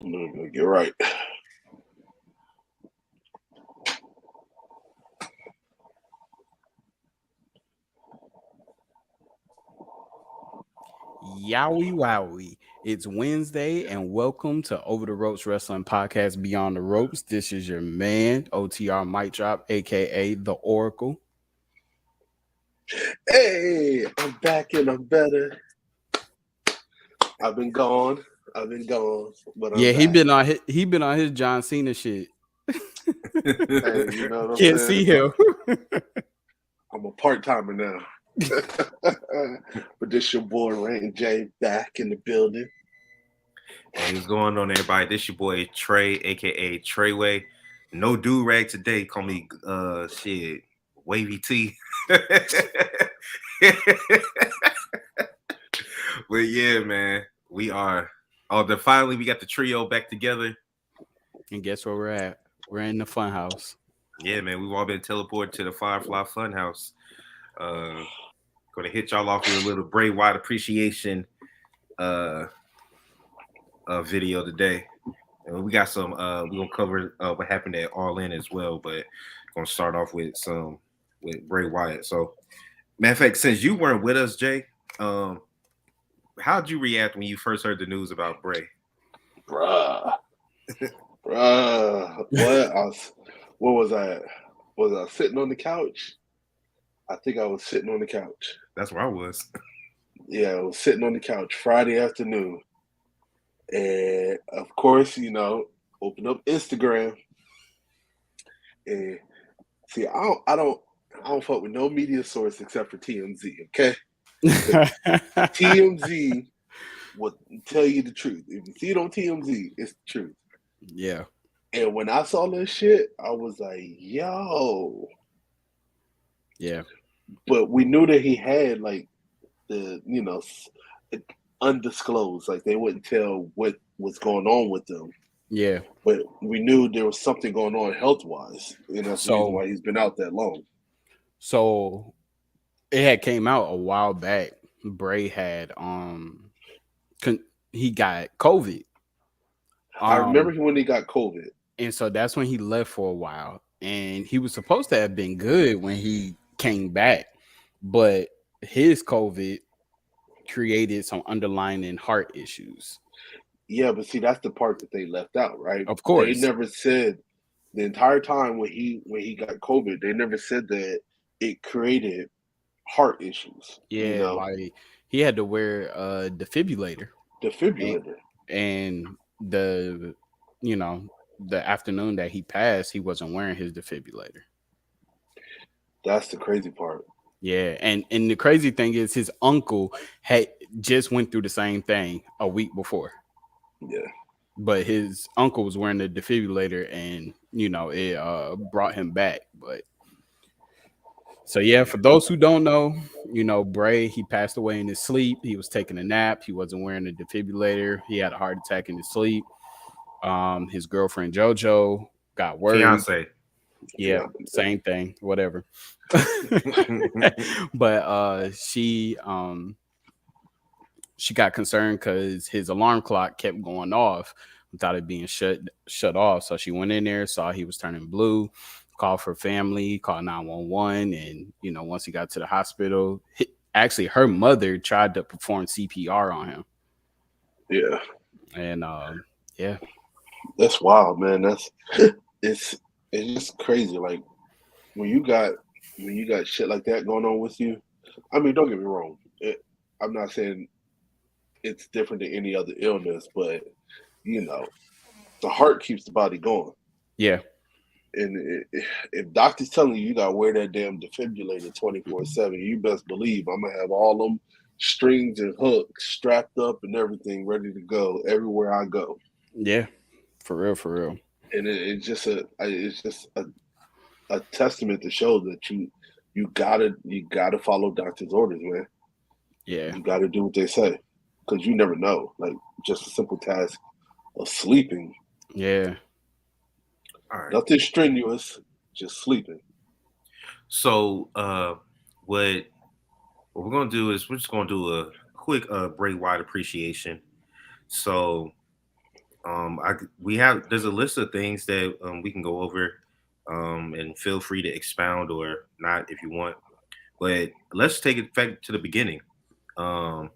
You're right. Yowie wowie. It's Wednesday, and welcome to Over the Ropes Wrestling Podcast Beyond the Ropes. This is your man, OTR Mic Drop, aka The Oracle. Hey, I'm back and I'm better. I've been gone. But I'm Yeah, back. he been on his John Cena shit. Hey, you know what I'm Can't saying? see him. I'm a part-timer now. But this your boy Rain J back in the building. Hey, what's going on, everybody? This your boy Trey, aka Treyway. No do rag today. Call me shit Wavy T. But yeah, man, we are. Oh, then finally we got the trio back together. And guess where we're at? We're in the fun house. Yeah, man, we've all been teleported to the Firefly Funhouse. Gonna hit y'all off with a little Bray Wyatt appreciation video today. And we got some. We're gonna cover what happened at All In as well, but gonna start off with Bray Wyatt. So, matter of fact, since you weren't with us, Jay, how'd you react when you first heard the news about Bray? Bruh. What was I at? Was I sitting on the couch? I think I was sitting on the couch. That's where I was. Yeah, I was sitting on the couch Friday afternoon. And of course, open up Instagram and see. I don't fuck with no media source except for TMZ. Okay, TMZ will tell you the truth. If you see it on TMZ, it's the truth. Yeah. And when I saw this shit, I was like, "Yo." Yeah. But we knew that he had like the undisclosed, like they wouldn't tell what was going on with them. Yeah. But we knew there was something going on health wise, and that's the reason why he's been out that long. So it had came out a while back. Bray had he got COVID. I remember when he got COVID, and so that's when he left for a while. And he was supposed to have been good when he came back, but his COVID created some underlying heart issues. Yeah, but see, that's the part that they left out, right? Of course, they never said the entire time when he got COVID. They never said that it created heart issues. Yeah, like he had to wear a defibrillator. And the afternoon that he passed, he wasn't wearing his defibrillator. That's the crazy part. Yeah, and the crazy thing is his uncle had just went through the same thing a week before. Yeah. But his uncle was wearing the defibrillator and it brought him back. But so yeah, for those who don't know, Bray, he passed away in his sleep. He was taking a nap. He wasn't wearing a defibrillator. He had a heart attack in his sleep. His girlfriend JoJo got worried. Fiance. Yeah, same thing, whatever. But she got concerned because his alarm clock kept going off without it being shut off. So she went in there, saw he was turning blue, called for family, called 911, and once he got to the hospital, actually her mother tried to perform CPR on him. Yeah, and yeah, that's wild, man. It's just crazy. Like when you got shit like that going on with you. I mean, don't get me wrong. I'm not saying it's different than any other illness, but the heart keeps the body going. Yeah. And if doctor's telling you gotta wear that damn defibrillator 24/7, you best believe I'm gonna have all them strings and hooks strapped up and everything ready to go everywhere I go. Yeah, for real. And it's just a testament to show that you gotta follow doctor's orders, man. Yeah, you gotta do what they say because you never know. Like just a simple task of sleeping. Yeah. All right. Nothing strenuous, just sleeping. So what we're gonna do is we're just gonna do a quick Bray Wyatt appreciation. So there's a list of things that we can go over, and feel free to expound or not if you want. But let's take it back to the beginning. Now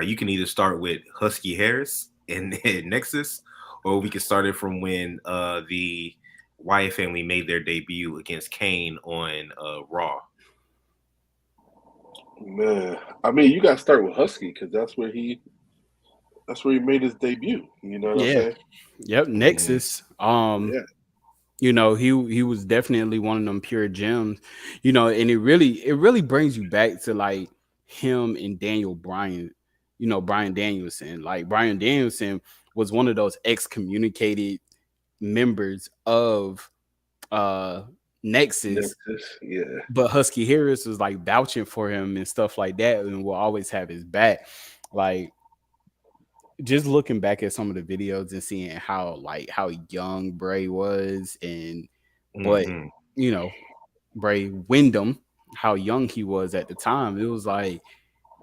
you can either start with Husky Harris and Nexus, or we can start it from when the Wyatt family made their debut against Kane on Raw. Man, I mean, you got to start with Husky because that's where he made his debut. You know what I'm saying? Yep. Nexus. Yeah. You know, he was definitely one of them pure gems. You know, and it really brings you back to like him and Daniel Bryan. You know, Bryan Danielson. Like Bryan Danielson was one of those excommunicated members of Nexus. Yeah. But Husky Harris was like vouching for him and stuff like that, and will always have his back. Like, just looking back at some of the videos and seeing how young Bray was, and but you know, Bray Wyndham, how young he was at the time, it was like,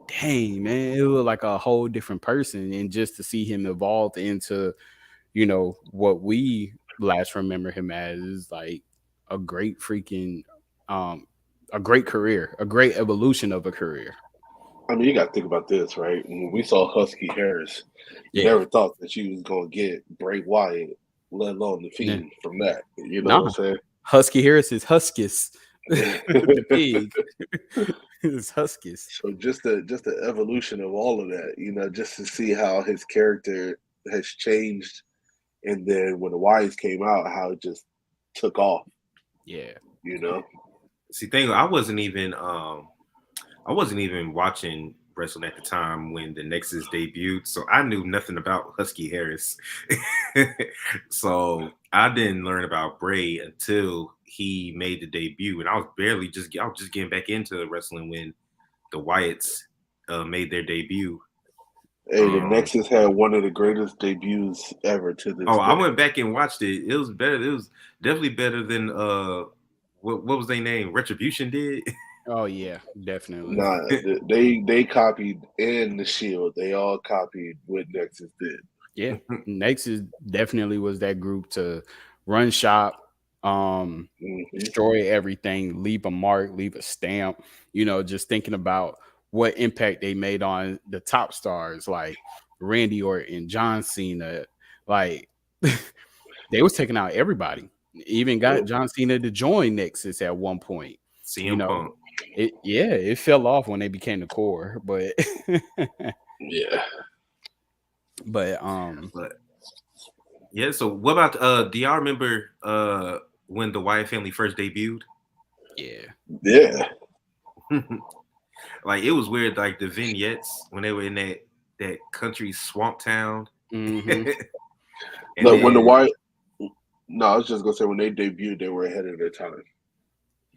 dang, man, it was like a whole different person. And just to see him evolve into, you know, what we last remember him as is like a great freaking a great career, a great evolution of a career. I mean, you got to think about this, right? When we saw Husky Harris, you never thought that you was going to get Bray Wyatt, let alone the Fiend from that. You know what I'm saying? Husky Harris is Huskis. The pig is Huskis. So just the evolution of all of that, you know, just to see how his character has changed, and then when the Wyatts came out, how it just took off. Yeah. You know? See, I wasn't even watching wrestling at the time when the Nexus debuted, so I knew nothing about Husky Harris. So I didn't learn about Bray until he made the debut, and I was just getting back into wrestling when the Wyatts made their debut. Hey, the Nexus had one of the greatest debuts ever to this day. I went back and watched it. It was better. It was definitely better than what was their name? Retribution did. Oh yeah, definitely. Nah, they copied, and the Shield. They all copied what Nexus did. Yeah, Nexus definitely was that group to run shop, destroy everything, leave a mark, leave a stamp. You know, just thinking about what impact they made on the top stars like Randy Orton, John Cena. Like they was taking out everybody. Even got John Cena to join Nexus at one point. CM Punk. It fell off when they became the core, but yeah. But yeah. So what about do y'all remember when the Wyatt family first debuted? Yeah. Like it was weird, like the vignettes when they were in that country swamp town. Mm-hmm. No, when the Wyatt. No, I was just gonna say when they debuted, they were ahead of their time.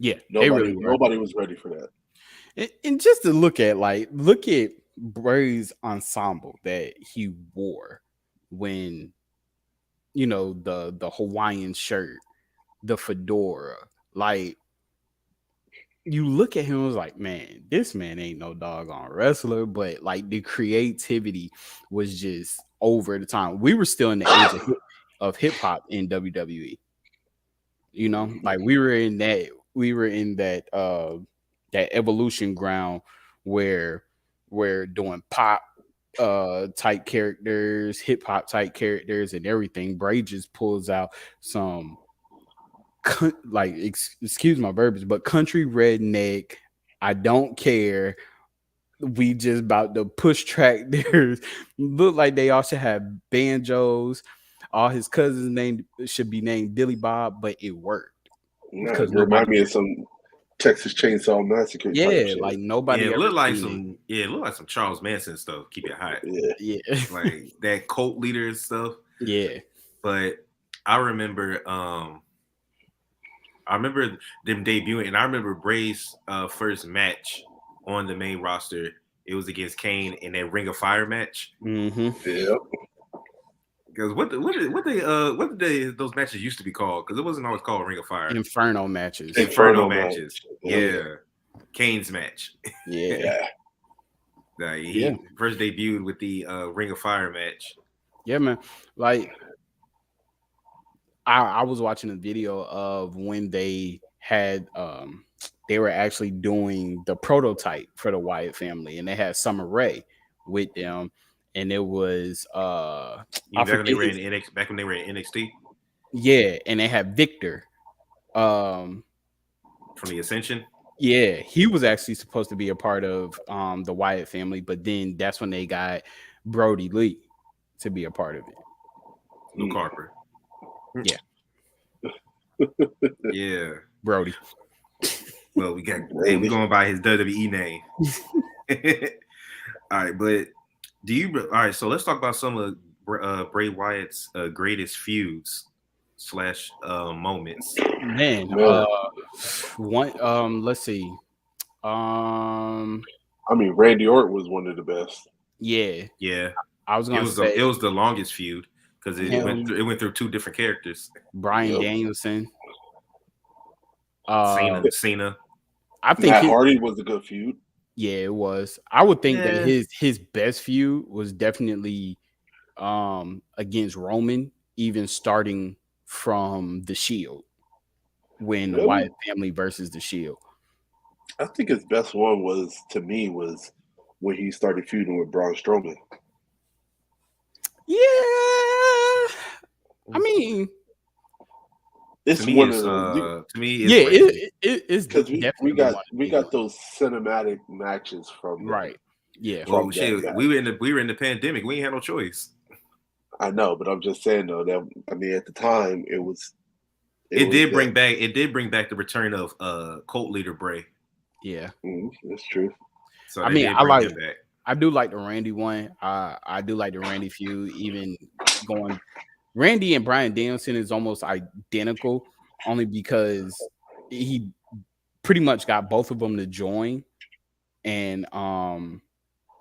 Yeah, nobody was ready for that. And just to look at Bray's ensemble that he wore when, you know, the Hawaiian shirt, the fedora, like you look at him and was like, man, this man ain't no doggone wrestler, but like the creativity was just over the time. We were still in the age of hip hop in WWE. You know, like we were in that that evolution ground where we're doing pop type characters, hip hop type characters, and everything. Bray just pulls out some excuse my verbiage, but country redneck. I don't care. We just about to push track theirs. Look like they also have banjos. All his cousins should be named Billy Bob, but it worked. Because remind me of some Texas Chainsaw Massacre. Yeah, like nobody. Yeah, it looked like some Charles Manson stuff. Keep it hot. Yeah. Like that cult leader and stuff. Yeah. But I remember them debuting, and I remember Bray's first match on the main roster. It was against Kane in that Ring of Fire match. Mm-hmm. Yeah. Because what did those matches used to be called? Because it wasn't always called Ring of Fire. Inferno matches. Inferno matches. Yeah. Kane's match. Yeah. He first debuted with the Ring of Fire match. Yeah, man. Like I was watching a video of when they had they were actually doing the prototype for the Wyatt family, and they had Summer Rae with them, and it was You I back when they forget were in his, back when they were in NXT yeah, and they had Victor. Um from the Ascension. yeah, he was actually supposed to be a part of the Wyatt family, but then that's when they got Brody Lee to be a part of it. Luke Harper. Yeah. Yeah. Brody. Well, we going by his WWE name. All right, but all right, so let's talk about some of Bray Wyatt's greatest feuds / moments. Man, one let's see. I mean, Randy Orton was one of the best. Yeah. Yeah. I was gonna say it was the longest feud because it went through two different characters. Brian Danielson. Cena. I think Matt Hardy was a good feud. Yeah, it was. I would think that his best feud was definitely against Roman, even starting from the Shield when the Wyatt family versus the Shield. I think his best one was when he started feuding with Braun Strowman. Yeah, I mean, it's one of those. To me, it's because we got those cinematic matches from right. Yeah. Well, shit, we were in the pandemic. We ain't had no choice. I know, but I'm just saying though that I mean at the time it did bring back the return of cult leader Bray. Yeah, that's true. So I do like the Randy one. I do like the Randy feud. Even going, Randy and Bryan Danielson is almost identical, only because he pretty much got both of them to join, and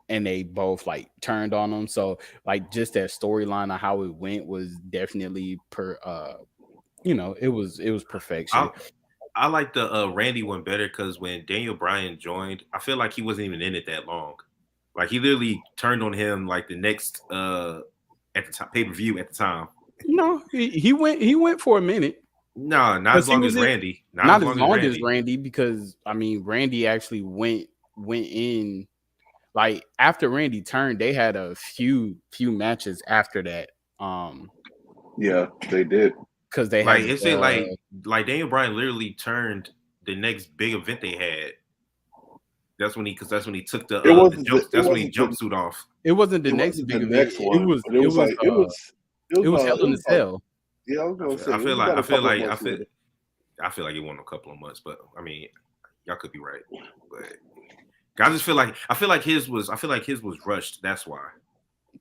they both like turned on them. So like just that storyline of how it went was definitely it was perfection. I like the Randy one better because when Daniel Bryan joined, I feel like he wasn't even in it that long. Like he literally turned on him like the next at the time pay-per-view at the time. No, he went for a minute. No, not as long as Randy. Not as long as Randy, because I mean Randy actually went in like after Randy turned, they had a few matches after that. Yeah, they did. Because they like had like Daniel Bryan literally turned the next big event they had. That's when he took the jumpsuit off. It wasn't the next big event. It was Hell in a Cell. Yeah, I was gonna say. I feel like it won a couple of months, but I mean, y'all could be right. But I feel like his was rushed. That's why.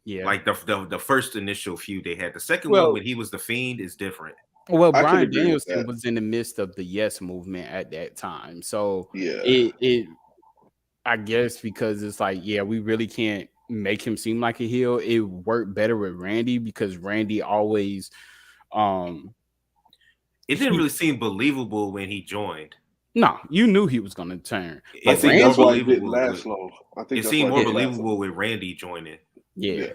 Yeah, like the first initial feud they had. The second one when he was the Fiend is different. Well, Bryan Danielson was in the midst of the Yes movement at that time, so yeah, it I guess because it's like we really can't make him seem like a heel. It worked better with Randy because Randy always it didn't really seem believable when he joined. No, you knew he was going to turn. It seemed more believable. It seemed more believable with Randy joining. Yeah.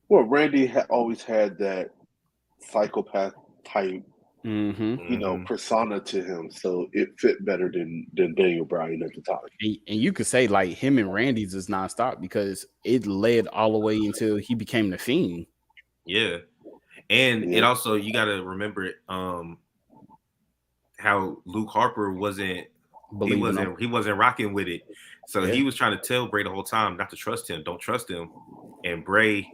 Well, Randy always had that psychopath type, persona to him, so it fit better than Daniel Bryan at the time. And you could say like him and Randy's is nonstop because it led all the way until he became the Fiend. Yeah, and it also you got to remember how Luke Harper wasn't rocking with it. So he was trying to tell Bray the whole time not to trust him, don't trust him. And Bray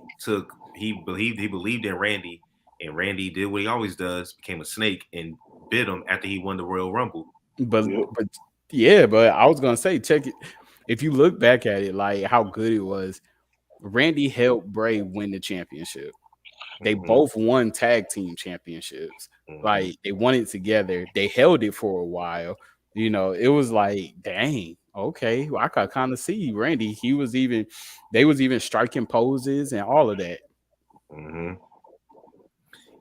he believed in Randy, and Randy did what he always does, became a snake and bit him after he won the Royal Rumble. But I was gonna say, check it. If you look back at it, like how good it was, Randy helped Bray win the championship. They both won tag team championships. Like they won it together. They held it for a while. It was like, dang, okay. Well, I could kind of see Randy. They was even striking poses and all of that.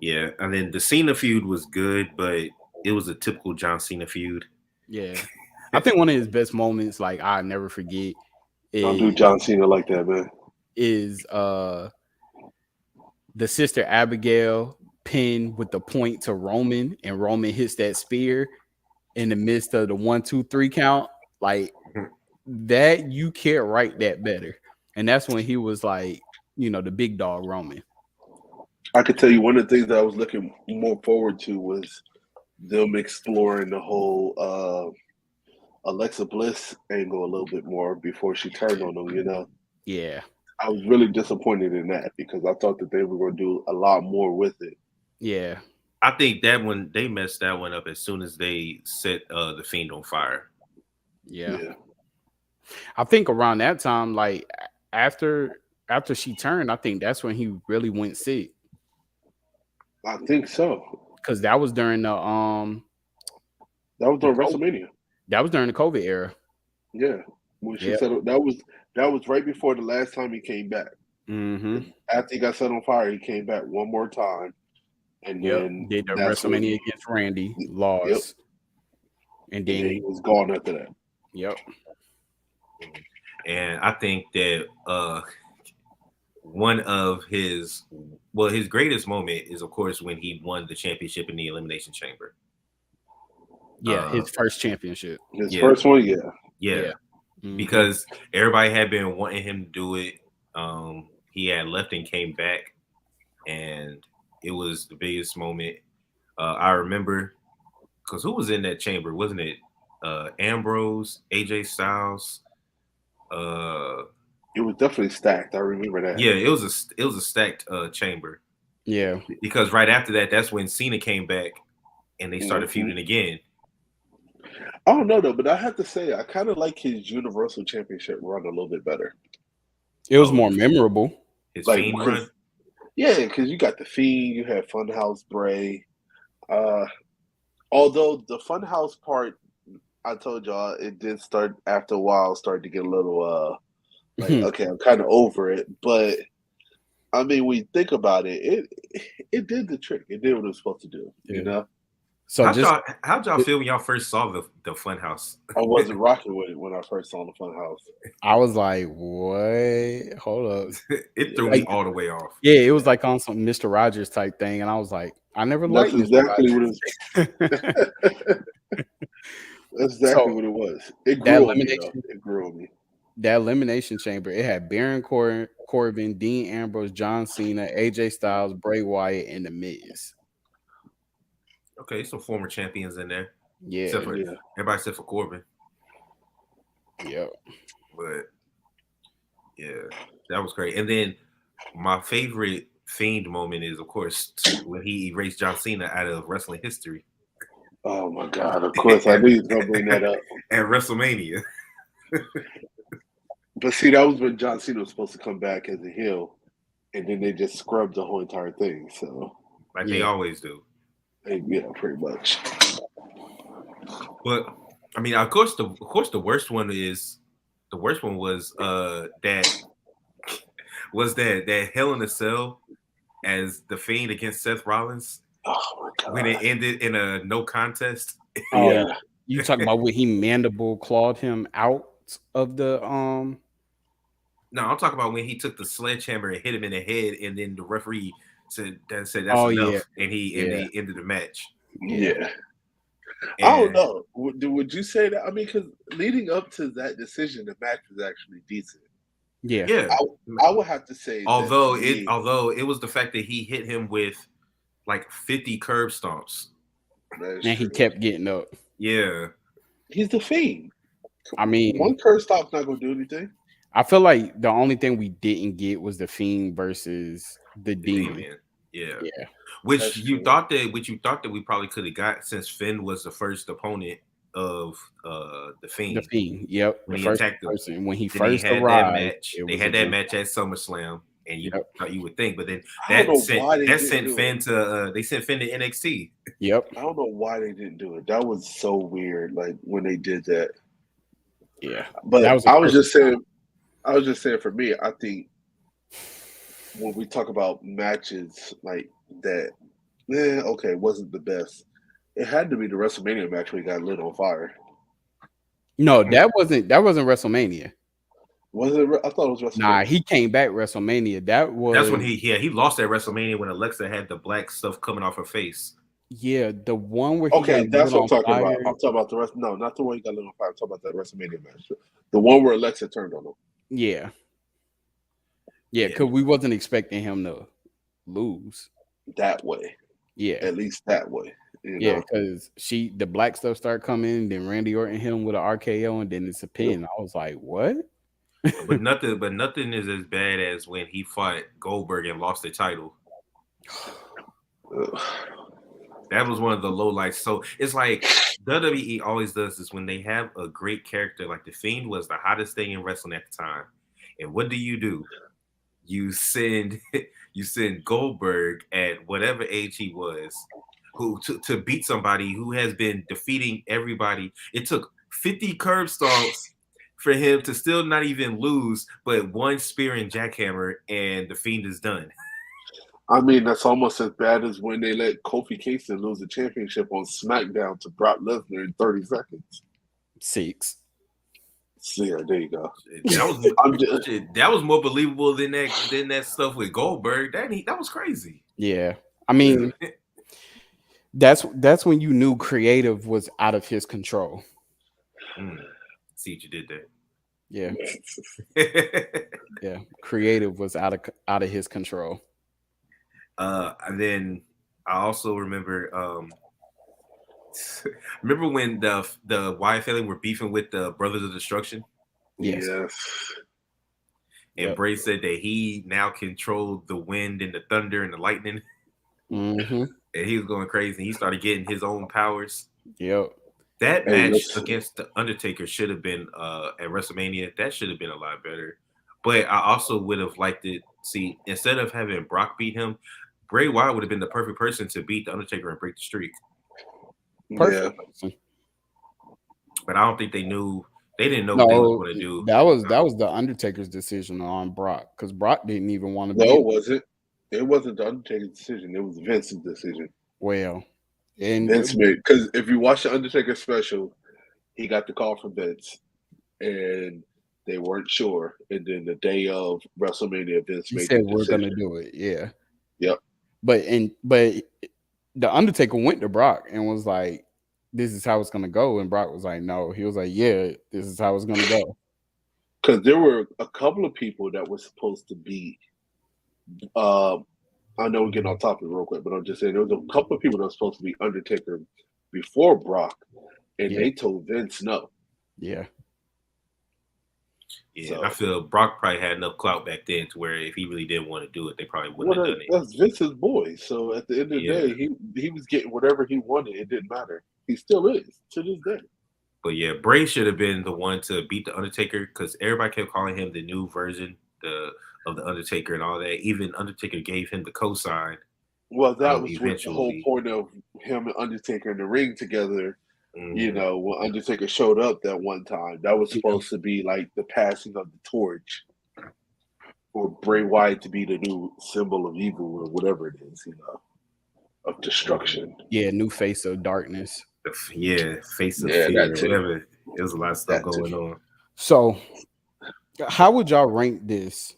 Yeah, and then the Cena feud was good, but it was a typical John Cena feud. Yeah, I think one of his best moments, like I never forget, don't do John Cena like that, man. Is the sister Abigail pin with the point to Roman, and Roman hits that spear in the midst of the 1, 2, 3 count. Like that, you can't write that better. And that's when he was like, the big dog Roman. I could tell you one of the things that I was looking more forward to was them exploring the whole Alexa Bliss angle a little bit more before she turned on them, Yeah. I was really disappointed in that because I thought that they were going to do a lot more with it. Yeah. I think that one, they messed that one up as soon as they set the Fiend on fire. Yeah. I think around that time, like after she turned, I think that's when he really went sick. I think so. Because that was during the that was during WrestleMania. That was during the COVID era. Yeah. When she said that was right before the last time he came back. Mm-hmm. After he got set on fire, he came back one more time. And then did the WrestleMania against Randy, lost. And then he was gone after that. Yep. And I think that one of his greatest moment is, of course, when he won the championship in the Elimination Chamber. Yeah, his first championship. His first one, yeah. Mm-hmm. Because everybody had been wanting him to do it. He had left and came back, and it was the biggest moment. I remember, because who was in that chamber? Wasn't it Ambrose, AJ Styles? It was definitely stacked. I remember that. Yeah, it was a stacked chamber. Yeah, because right after that, that's when Cena came back, and they started feuding again. I don't know though, but I have to say I kind of like his Universal Championship run a little bit better. It was more memorable. His Fiend run. Yeah, because you got the Fiend, you had Funhouse Bray. Although the Funhouse part, I told y'all, it did start after a while, started to get a little okay, I'm kind of over it. But I mean, when you think about it, it did the trick. It did what it was supposed to do, you know? So how'd y'all feel when y'all first saw the Funhouse? I wasn't rocking with it when I first saw the Funhouse. I was like, what? Hold up. It threw me all the way off. Yeah, it was like on some Mr. Rogers type thing. And I was like, I never liked That's exactly what it was. That's exactly what it was. It grew on me, though. It grew on me. That Elimination Chamber, it had Baron Corbin, Dean Ambrose, John Cena, AJ Styles, Bray Wyatt, and The Miz. Okay, some former champions in there. Yeah. Everybody except for Corbin. Yep. But yeah, that was great. And then my favorite Fiend moment is, of course, when he erased John Cena out of wrestling history. Oh my God! Of course, I knew he was gonna bring that up at WrestleMania. But see, that was when John Cena was supposed to come back as a heel, and then they just scrubbed the whole entire thing. So, like they always do. Yeah, pretty much. But I mean, of course, the worst one was that Hell in a Cell as the Fiend against Seth Rollins. Oh my God! When it ended in a no contest. Yeah, you talking about when he mandible clawed him out of the No, I'm talking about when he took the sledgehammer and hit him in the head, and then the referee said that's enough, and they ended the match. Yeah. And I don't know. Would you say that? I mean, because leading up to that decision, the match was actually decent. Yeah. I would have to say. Although it was the fact that he hit him with like 50 curb stomps, and he kept getting up. Yeah, he's the Fiend. I mean, one curb stomp's not gonna do anything. I feel like the only thing we didn't get was the Fiend versus the Demon. Yeah. Which you thought that we probably could have got, since Finn was the first opponent of the Fiend. The Fiend, yep. When he attacked him. When he first arrived, that match. They had that match at SummerSlam, and you thought you would think, but then they sent Finn to NXT. Yep. I don't know why they didn't do it. That was so weird. Like when they did that. Yeah, but I was just saying. For me, I think when we talk about matches like that, wasn't the best. It had to be the WrestleMania match where he got lit on fire. No, that wasn't WrestleMania. Was it? I thought it was WrestleMania. Nah, he came back WrestleMania. That's when he lost at WrestleMania when Alexa had the black stuff coming off her face. Yeah, the one where he Okay, got that's lit what I'm on talking fire. about. I'm talking about the rest. No, not the one he got lit on fire. I'm talking about that WrestleMania match. The one where Alexa turned on him. Yeah, because we wasn't expecting him to lose that way. Yeah, At least that way. Yeah, because the black stuff started coming, then Randy Orton hit him with an RKO, and then it's a pin. Yep. I was like, what? But nothing is as bad as when he fought Goldberg and lost the title. That was one of the lowlights. So it's like WWE always does this when they have a great character. Like the Fiend was the hottest thing in wrestling at the time. And what do? You send Goldberg at whatever age he was, who to beat somebody who has been defeating everybody. It took 50 curb stomps for him to still not even lose, but one spear and jackhammer, and the Fiend is done. I mean, that's almost as bad as when they let Kofi Kingston lose the championship on SmackDown to Brock Lesnar in 30 seconds. 6. So, yeah, there you go. That was more believable than that stuff with Goldberg. That was crazy. Yeah, I mean, that's when you knew creative was out of his control. See what you did there. Yeah, yeah. Creative was out of his control. And then I also remember when the Wyatt family were beefing with the Brothers of Destruction. Yes. And Bray said that he now controlled the wind and the thunder and the lightning. Mm-hmm. And he was going crazy. He started getting his own powers. Yep. That match against the Undertaker should have been at WrestleMania. That should have been a lot better. But I also would have liked it. See, instead of having Brock beat him, Bray Wyatt would have been the perfect person to beat the Undertaker and break the streak. Perfect. Yeah. But I don't think they knew. They didn't know what they was going to do. That was the Undertaker's decision on Brock, because Brock didn't even want to be. No, it wasn't. It wasn't the Undertaker's decision. It was Vince's decision. Well, and Vince made, because if you watch the Undertaker special, he got the call from Vince, and they weren't sure. And then the day of WrestleMania, Vince made said the we're decision. going to do it. Yeah. Yep. But the Undertaker went to Brock and was like, "This is how it's going to go," and Brock was like, "No." He was like, "Yeah, this is how it's going to go." Because there were a couple of people that were supposed to be. I know we're getting off topic real quick, but I'm just saying there was a couple of people that were supposed to be Undertaker before Brock, and they told Vince no. Yeah. Yeah, so, I feel Brock probably had enough clout back then to where if he really didn't want to do it, they probably wouldn't have done it. That's Vince's boy. So at the end of the day, he was getting whatever he wanted. It didn't matter. He still is to this day. But yeah, Bray should have been the one to beat the Undertaker because everybody kept calling him the new version of the Undertaker and all that. Even Undertaker gave him the cosign. Well, that was the whole point of him and Undertaker in the ring together. Mm-hmm. You know, when Undertaker showed up that one time, that was supposed to be like the passing of the torch for Bray Wyatt to be the new symbol of evil or whatever it is, of destruction. Yeah, new face of darkness. Yeah, face of fear, whatever. There was a lot of stuff going on. So, how would y'all rank this?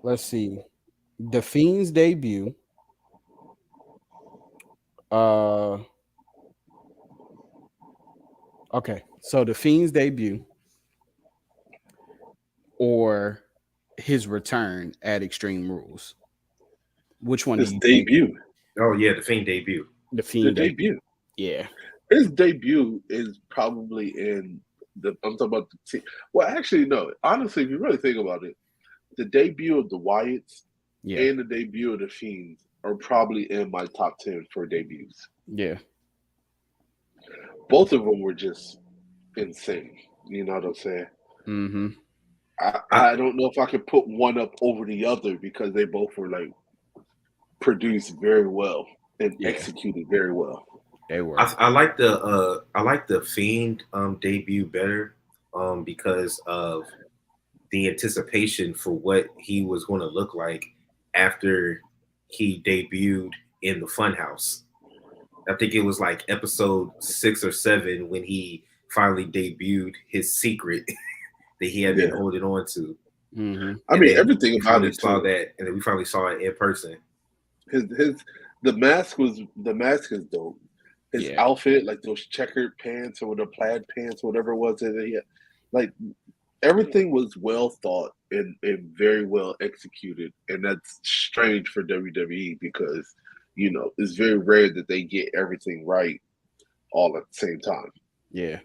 Let's see. The Fiend's debut. Okay, so the Fiend's debut or his return at Extreme Rules. Which one? His debut. Think? Oh yeah, the Fiend debut. The Fiend debut. Yeah, his debut is probably in the. I'm talking about the. Well, actually, no. Honestly, if you really think about it, the debut of the Wyatts and the debut of the Fiends are probably in my top 10 for debuts. Yeah. Both of them were just insane. You know what I'm saying? Mm-hmm. I don't know if I could put one up over the other because they both were like produced very well and executed very well. They were. I like the Fiend debut better because of the anticipation for what he was going to look like after he debuted in the Funhouse. I think it was like episode 6 or 7 when he finally debuted his secret that he had been holding on to. Mm-hmm. I mean, everything about it saw too. that, and then we finally saw it in person. The mask is dope. His outfit, like those checkered pants or the plaid pants, whatever it was that he had, like everything was well thought and very well executed. And that's strange for WWE because, you know, it's very rare that they get everything right all at the same time. Yeah.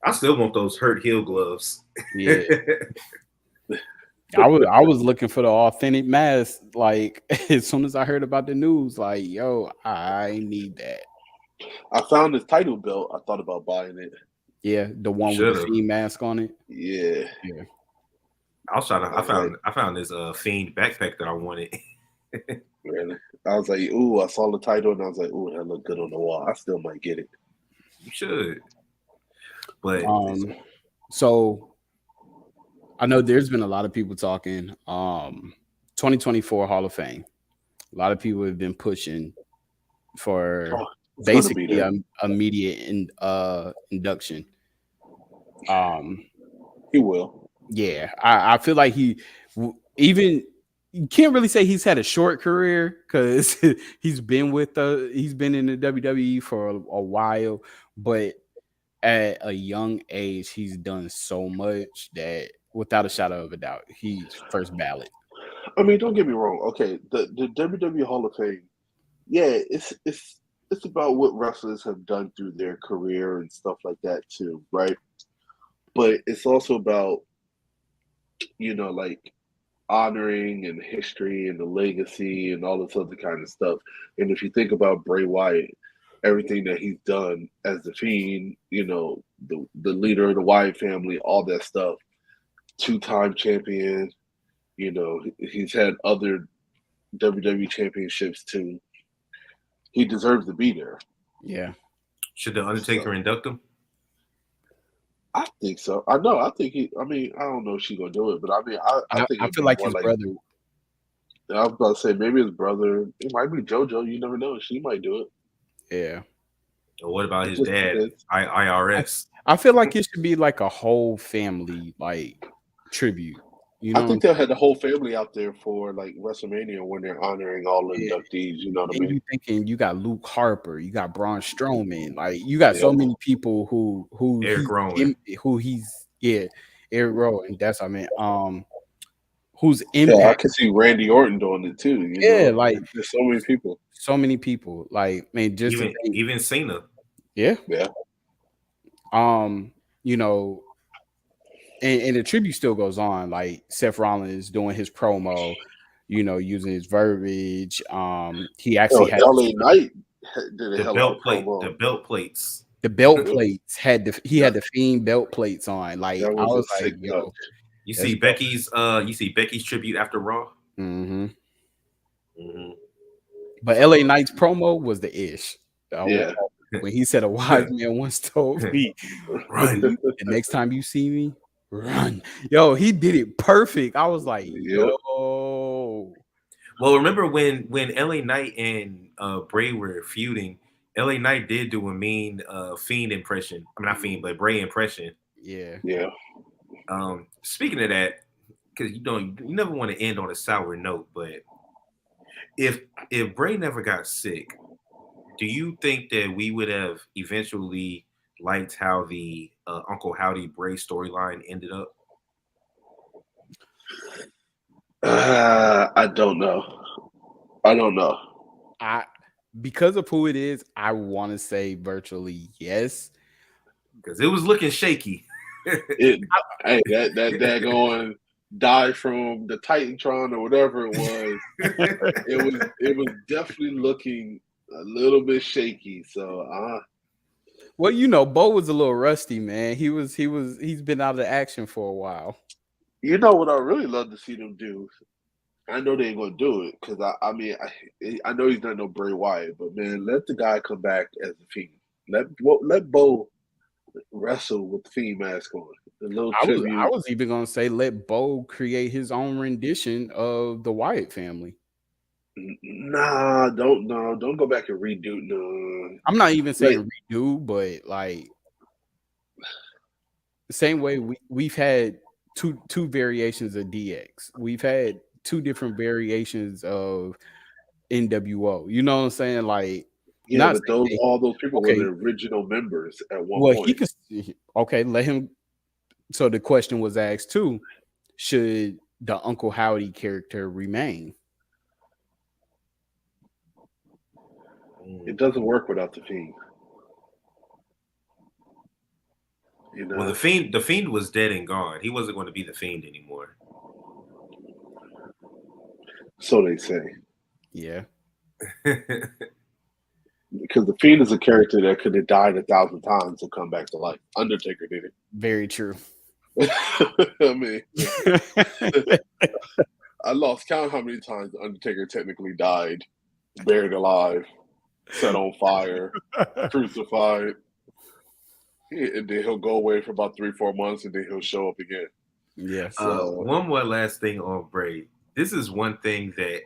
I still want those hurt heel gloves. Yeah. I was looking for the authentic mask. Like as soon as I heard about the news, like, yo, I need that. I found this title belt. I thought about buying it. Yeah, the one with the Fiend mask on it. Yeah. I was trying to. I found this Fiend backpack that I wanted. Really? I was like, ooh, I saw the title and I was like, ooh, that looked good on the wall. I still might get it. You should. But so I know there's been a lot of people talking 2024 Hall of Fame. A lot of people have been pushing for basically immediate induction. He will. Yeah, I feel like you can't really say he's had a short career because he's been in the WWE for a while, but at a young age, he's done so much that without a shadow of a doubt, he's first ballot. I mean, don't get me wrong. Okay, the WWE Hall of Fame, yeah, it's about what wrestlers have done through their career and stuff like that too, right? But it's also about, you know, like honoring and history and the legacy and all this other kind of stuff. And if you think about Bray Wyatt, everything that he's done as the Fiend, you know, the leader of the Wyatt family, all that stuff, 2-time champion, you know, he's had other WWE championships too. He deserves to be there. Yeah. Should the Undertaker induct him? I think so. I think I don't know if she's gonna do it, but I mean, I think I feel like his brother. I was about to say maybe his brother. It might be JoJo. You never know. She might do it. Yeah. Or what about his dad? IRS. I feel like it should be like a whole family like tribute. You know, I think they'll have the whole family out there for like WrestleMania when they're honoring all the inductees. You know what I mean? You thinking you got Luke Harper, you got Braun Strowman, like you got so many people who Eric Rowan, Eric Rowan. That's what I mean. Who's impact? Yeah, I can see Randy Orton doing it too. You know? Like there's so many people. So many people. Like, man, just even Cena. Yeah. Yeah. You know. And the tribute still goes on. Like Seth Rollins doing his promo, you know, using his verbiage. He actually had LA Knight did the belt plate. The belt plates. The belt plates had the Fiend belt plates on. Like I was like, yo, you see Becky's tribute after Raw. Mm-hmm. But LA Knight's promo was the ish. Yeah. When he said a wise man once told me, "Run, the next time you see me." Run, yo, he did it perfect. I was like, yo. Well, remember when LA Knight and Bray were feuding, LA Knight did do a mean Fiend impression. I mean, not Fiend, but Bray impression. Yeah. Speaking of that, because you never want to end on a sour note, but if Bray never got sick, do you think that we would have eventually liked how the Uncle Howdy Bray storyline ended up? I don't know. Because of who it is, I want to say virtually yes. Because it was looking shaky. That going die from the Titantron or whatever it was. it was definitely looking a little bit shaky. So well, you know, Bo was a little rusty, man. He's been out of action for a while. You know what I really love to see them do? I know they ain't gonna do it because I know he's not no Bray Wyatt, but man, let the guy come back as a Fiend. Let Bo wrestle with the Fiend mask on. I was even gonna say let Bo create his own rendition of the Wyatt family. Nah, don't go back and redo. No, I'm not even saying redo, but like same way we've had two variations of DX. We've had two different variations of NWO. You know what I'm saying? Like, Yeah, not but those saying all those people were the okay. original members at one Well, he point. could okay. Let him. So the question was asked too: should the Uncle Howdy character remain? It doesn't work without the Fiend. You know? Well, the Fiend was dead and gone. He wasn't going to be the Fiend anymore. So they say. Yeah. Because the Fiend is a character that could have died 1,000 times and come back to life. Undertaker did it. Very true. I mean, I lost count how many times the Undertaker technically died, buried alive, set on fire, crucified. And then he'll go away for about 3-4 months, and then he'll show up again. Yes. One more last thing on Bray. This is one thing that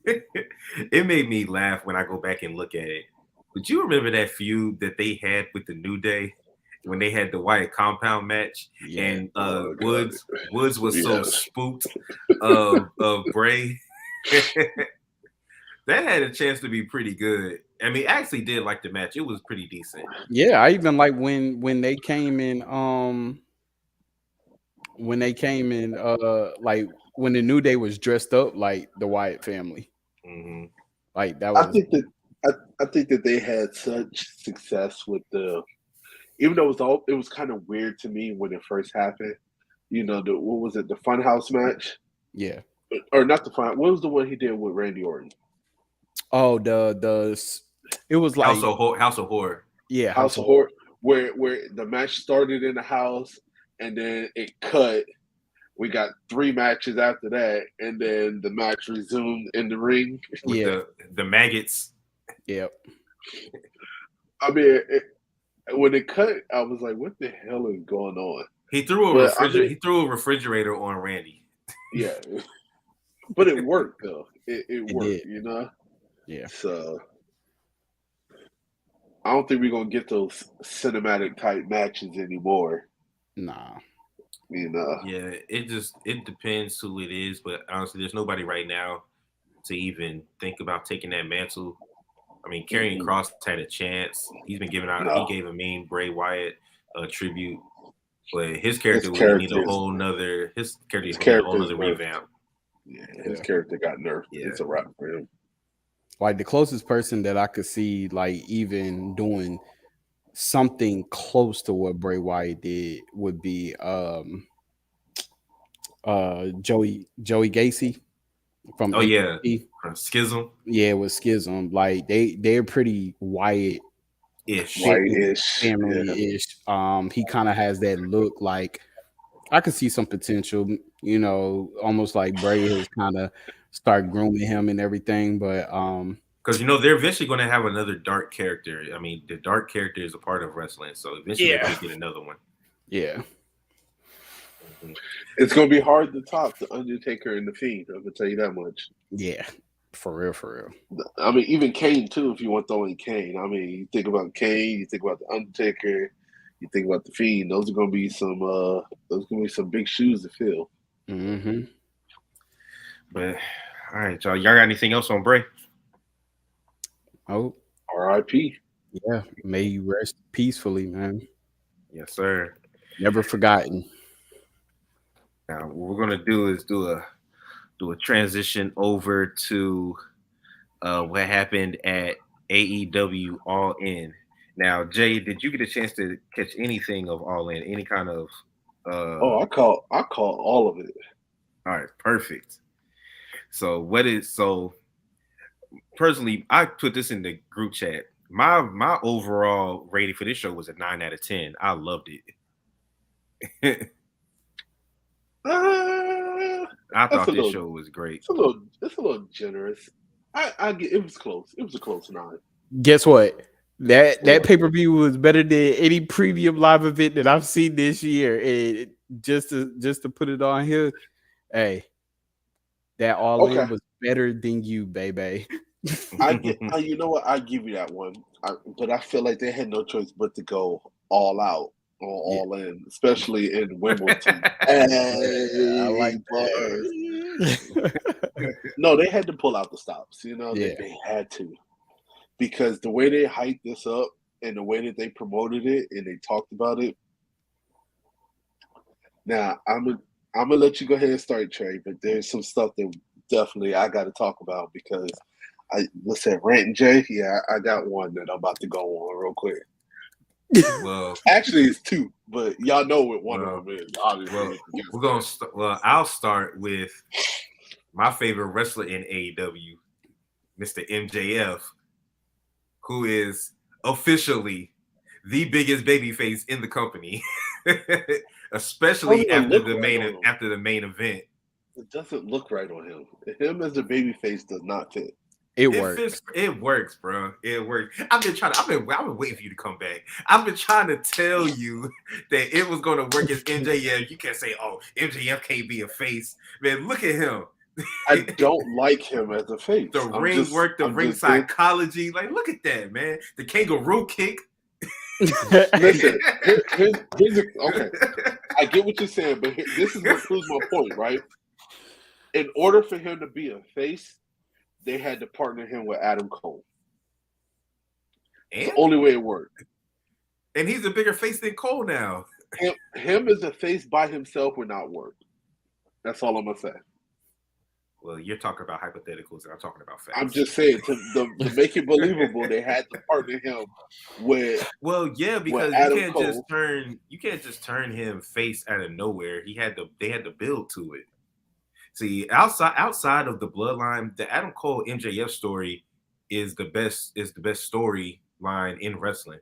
it made me laugh when I go back and look at it. But you remember that feud that they had with the New Day when they had the Wyatt compound match, and Woods was so spooked of Bray. That had a chance to be pretty good. I mean, I actually did like the match. It was pretty decent. Yeah, I even like when they came in like when the New Day was dressed up like the Wyatt family. Mm-hmm. Like that was I think that they had such success with even though it was kind of weird to me when it first happened. You know, what was it, the Funhouse match? Yeah. Or not the Fun. What was the one he did with Randy Orton? Oh, it was like House of Horror. Yeah, House of Horror, where the match started in the house and then it cut. We got 3 matches after that, and then the match resumed in the ring with the maggots. Yep. I mean, when it cut, I was like, "What the hell is going on?" He threw a refrigerator on Randy. Yeah, but it worked though. It worked, did. you know. Yeah. So I don't think we're gonna get those cinematic type matches anymore. Nah. You know. Yeah, it depends who it is, but honestly, there's nobody right now to even think about taking that mantle. I mean, Karrion Kross had a chance. He's been giving out. He gave a mean Bray Wyatt tribute, but his character would need a whole nother. His character would need a whole nother revamp. Yeah, his character got nerfed. Yeah. It's a wrap for him. Like the closest person that I could see, like even doing something close to what Bray Wyatt did, would be Joey Gacy from Schism. Yeah, with Schism. Like they're pretty Wyatt-ish, family-ish. Yeah. He kind of has that look. Like I could see some potential, you know, almost like Bray has kind of start grooming him and everything, but because you know they're eventually going to have another dark character. I mean, the dark character is a part of wrestling, so eventually they're going to get another one. Yeah. It's going to be hard to top the Undertaker and the Fiend. I'm going to tell you that much. Yeah, for real. I mean, even Kane too. If you want to throw in Kane, I mean, you think about Kane, you think about the Undertaker, you think about the Fiend. Those are going to be some big shoes to fill. Mm-hmm. But all right, y'all got anything else on Bray? Oh, R.I.P. Yeah, may you rest peacefully, man. Yes, sir. Never forgotten. Now, what we're gonna do is do a transition over to what happened at AEW All In. Now, Jay, did you get a chance to catch anything of All In? Any kind of? I call all of it. All right, perfect. So personally, I put this in the group chat. My overall rating for this show was a 9 out of 10. I loved it. I thought this show was great. It's a little generous. I get it was close. It was a close 9. Guess what? That pay-per-view was better than any premium live event that I've seen this year. And just to put it on here, hey, that All In was better than you, baby. You know what? I give you that one. But I feel like they had no choice but to go all out on All In, especially in Wimbledon. I like bars. that. No, they had to pull out the stops. You know, Yeah. they had to, because the way they hyped this up and the way that they promoted it and they talked about it. Now I'm gonna let you go ahead and start, Trey, but there's some stuff that definitely I got to talk about because what's that, Rant and Jay? Yeah, I got one that I'm about to go on real quick. Well, actually, it's two, but y'all know what one of them is. Obviously, we're gonna. I'll start with my favorite wrestler in AEW, Mr. MJF, who is officially the biggest babyface in the company, especially after the main event. It doesn't look right on him. Him as the babyface does not fit. It works. It works, bro. It works. I've been waiting for you to come back. I've been trying to tell you that it was going to work as MJF. You can't say, "Oh, MJF can't be a face." Man, look at him. I don't like him as a face. The ring work, the ring psychology. Like, look at that, man. The kangaroo kick. Listen, okay. I get what you're saying, but this is what proves my point, right? In order for him to be a face, they had to partner him with Adam Cole. It's the only way it worked. And he's a bigger face than Cole now. Him as a face by himself would not work. That's all I'm going to say. Well, you're talking about hypotheticals, and I'm talking about facts. I'm just saying, to make it believable, they had to partner him with. Well, yeah, because you can't just turn him face out of nowhere. They had to build to it. See, outside of the bloodline, the Adam Cole MJF story is the best storyline in wrestling.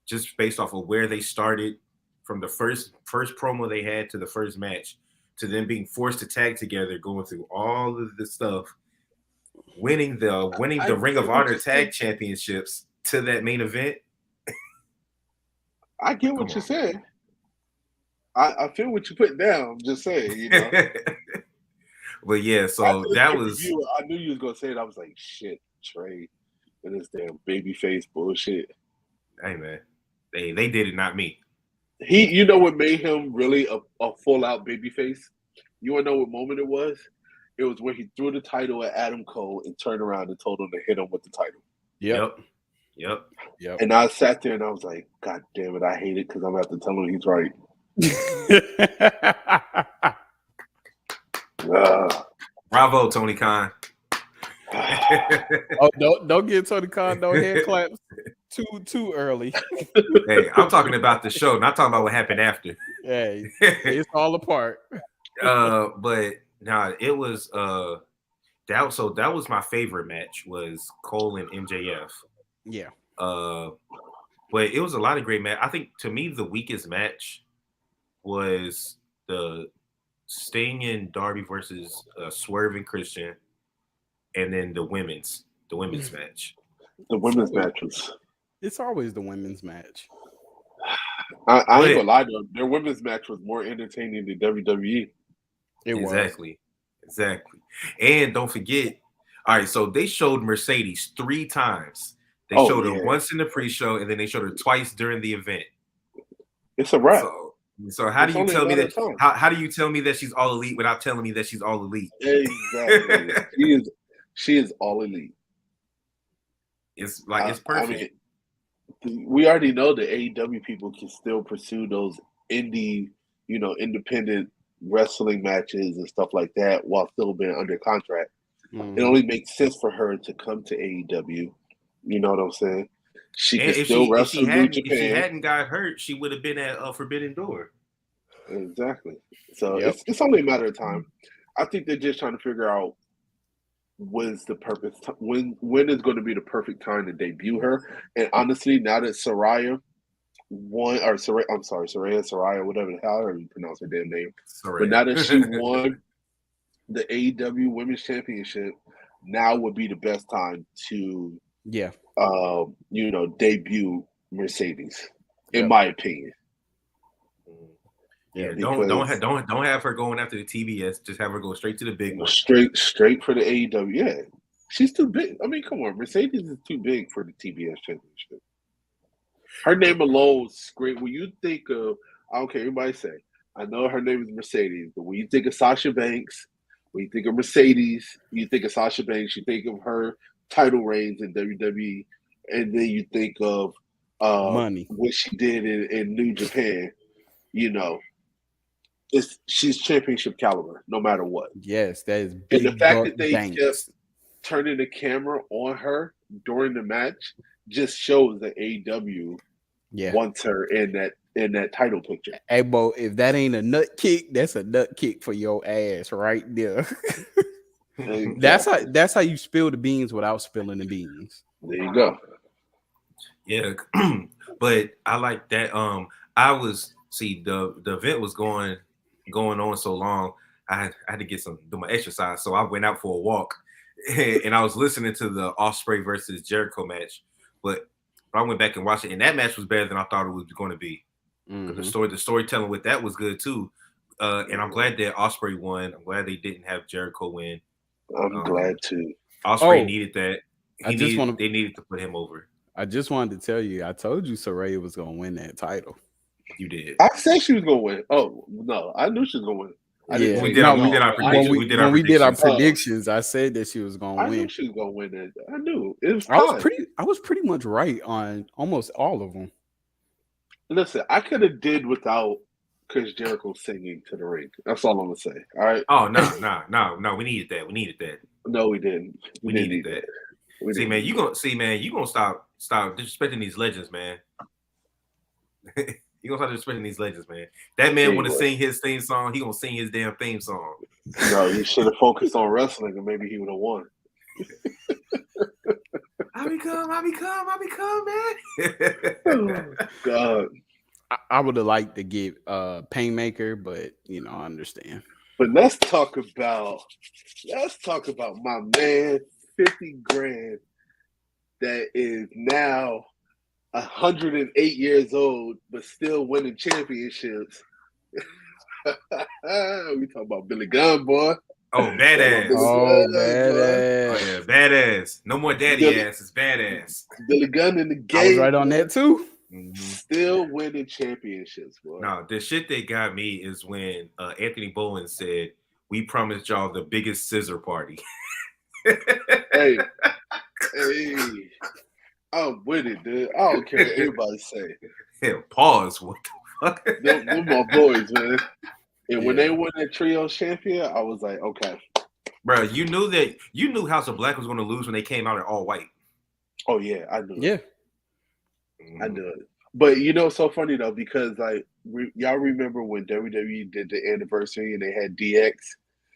Just based off of where they started, from the first promo they had to the first match, to them being forced to tag together, going through all of the stuff, winning the Ring of Honor tag championships to that main event. I get what you're saying. I feel what you're putting down. I'm just saying, you know. But yeah, so that was. I knew you was gonna say it. I was like, shit, Trey, and this damn babyface bullshit. Hey man, they did it, not me. You know what made him really a full out babyface? You wanna know what moment it was? It was when he threw the title at Adam Cole and turned around and told him to hit him with the title. Yep. And I sat there and I was like, God damn it, I hate it because I'm gonna have to tell him he's right. Bravo, Tony Khan. Oh, don't get Tony Khan no hand claps too early. Hey, I'm talking about the show, not talking about what happened after. Hey, it's all apart. But nah, it was that was my favorite match, was Cole and MJF. Yeah. But it was a lot of great match. I think to me the weakest match was the Sting and Darby versus Swerve and Christian, and then the women's match. The women's matches. It's always the women's match. I ain't gonna lie to them. Their women's match was more entertaining than WWE. Exactly. And don't forget, all right, so they showed Mercedes 3 times. They showed her once in the pre-show, and then they showed her twice during the event. It's a wrap. So how do you tell me that? How do you tell me that she's all elite without telling me that she's all elite? Exactly. she is all elite. It's like it's perfect. I mean, we already know the AEW people can still pursue those independent wrestling matches and stuff like that while still being under contract. Mm-hmm. It only makes sense for her to come to AEW. You know what I'm saying? She can still wrestle in Japan. If she hadn't got hurt, she would have been at Forbidden Door. Exactly. So it's only a matter of time. I think they're just trying to figure out when's the perfect when is going to be the perfect time to debut her. And honestly, now that Saraya, whatever the hell you pronounce her damn name. But now that she won the AEW Women's Championship, now would be the best time to debut Mercedes, in my opinion. Yeah, don't have her going after the TBS. Just have her go straight to the big one. Straight for the AEW. Yeah, she's too big. I mean, come on, Mercedes is too big for the TBS championship. Her name alone scream. When you think of, I don't care anybody say. I know her name is Mercedes, but when you think of Sasha Banks, when you think of Mercedes, you think of Sasha Banks. You think of her title reigns in WWE, and then you think of Money. what she did in New Japan. You know, she's championship caliber, no matter what. Yes, that is And the big fact buck that they Banks. kept turning the camera on her during the match just shows that AEW wants her in that title picture. Hey, Bo, if that ain't a nut kick, that's a nut kick for your ass right there. Exactly. That's how you spill the beans without spilling the beans. There you go. Yeah, but I like that. I was the event was going on so long. I had to do my exercise, so I went out for a walk, and I was listening to the Ospreay versus Jericho match. But I went back and watched it, and that match was better than I thought it was going to be. The storytelling with that was good too. And I'm glad that Ospreay won. I'm glad they didn't have Jericho win. I'm glad too. Ospreay needed that. They needed to put him over. I just wanted to tell you, I told you Saraya was gonna win that title. You did. I said she was gonna win. Oh no, I knew she was gonna win. We did our predictions. When we did our predictions, I said that she was gonna win. I knew she was gonna win it. I knew it was. I was pretty much right on almost all of them. Listen, I could have did without Chris Jericho singing to the ring. That's all I'm gonna say. All right. Oh no. We needed that. No, we didn't. We needed that. Man, you gonna stop disrespecting these legends, man. You gonna start disrespecting these legends, man. That man want to sing his theme song. He gonna sing his damn theme song. No, you should have focused on wrestling, and maybe he would have won. I become, man. Oh, God. I would have liked to get Painmaker, but I understand. But let's talk about my man, 50 grand, that is now 108 years old, but still winning championships. We talking about Billy Gunn, boy. Oh, badass. Badass. Oh, yeah, badass. No more daddy ass. It's badass. Billy Gunn in the game. I was right on that, too. Still winning championships, boy. No, the shit that got me is when Anthony Bowen said, "We promised y'all the biggest scissor party." Hey, I'm with it, dude. I don't care what everybody say. Hell, pause. What the fuck? They're my boys, man. And when they won that trio champion, I was like, okay. Bro, you knew House of Black was going to lose when they came out in all white. Oh, yeah, I knew it. Yeah. I knew it. But it's so funny, though, because y'all remember when WWE did the anniversary and they had DX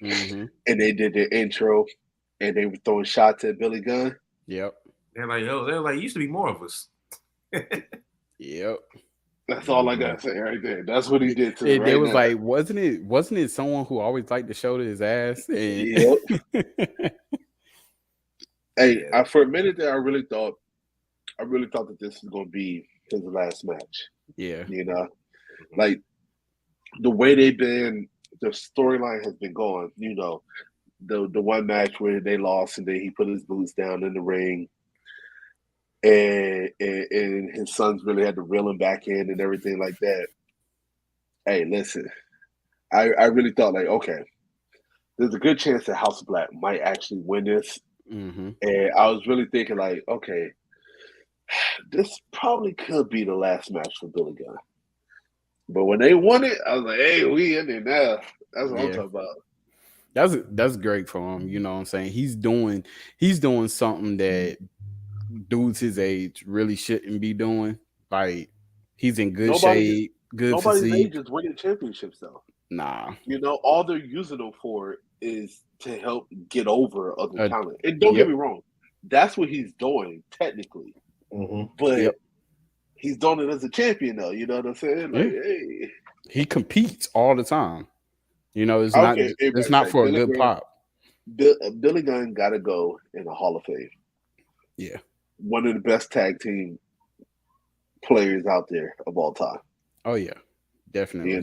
and they did their intro and they were throwing shots at Billy Gunn? Yep. They're like, used to be more of us. Yep. That's all I gotta say right there. That's what he did to me. It was now. Like, wasn't it someone who always liked to show his ass? And... Yep. Hey, for a minute there, I really thought that this was gonna be his last match. Yeah. Like the way the storyline has been going. The one match where they lost and then he put his boots down in the ring. And his sons really had to reel him back in and everything like that. Hey, listen, I really thought like, okay, there's a good chance that House of Black might actually win this. And I was really thinking like, okay, this probably could be the last match for Billy Gunn. But when they won it, I was like, hey, we in there now. That's what I'm talking about. That's great for him. You know what I'm saying? He's doing something that dudes his age really shouldn't be doing. Like he's in good shape, good physique. Nobody's age is winning championships though. Nah. All they're using them for is to help get over other talent. And don't get me wrong, that's what he's doing technically. But he's doing it as a champion though. You know what I'm saying? Like, hey, he competes all the time. It's not for Billy a good pop. Billy Gunn got to go in the Hall of Fame. Yeah. One of the best tag team players out there of all time. Oh yeah, definitely.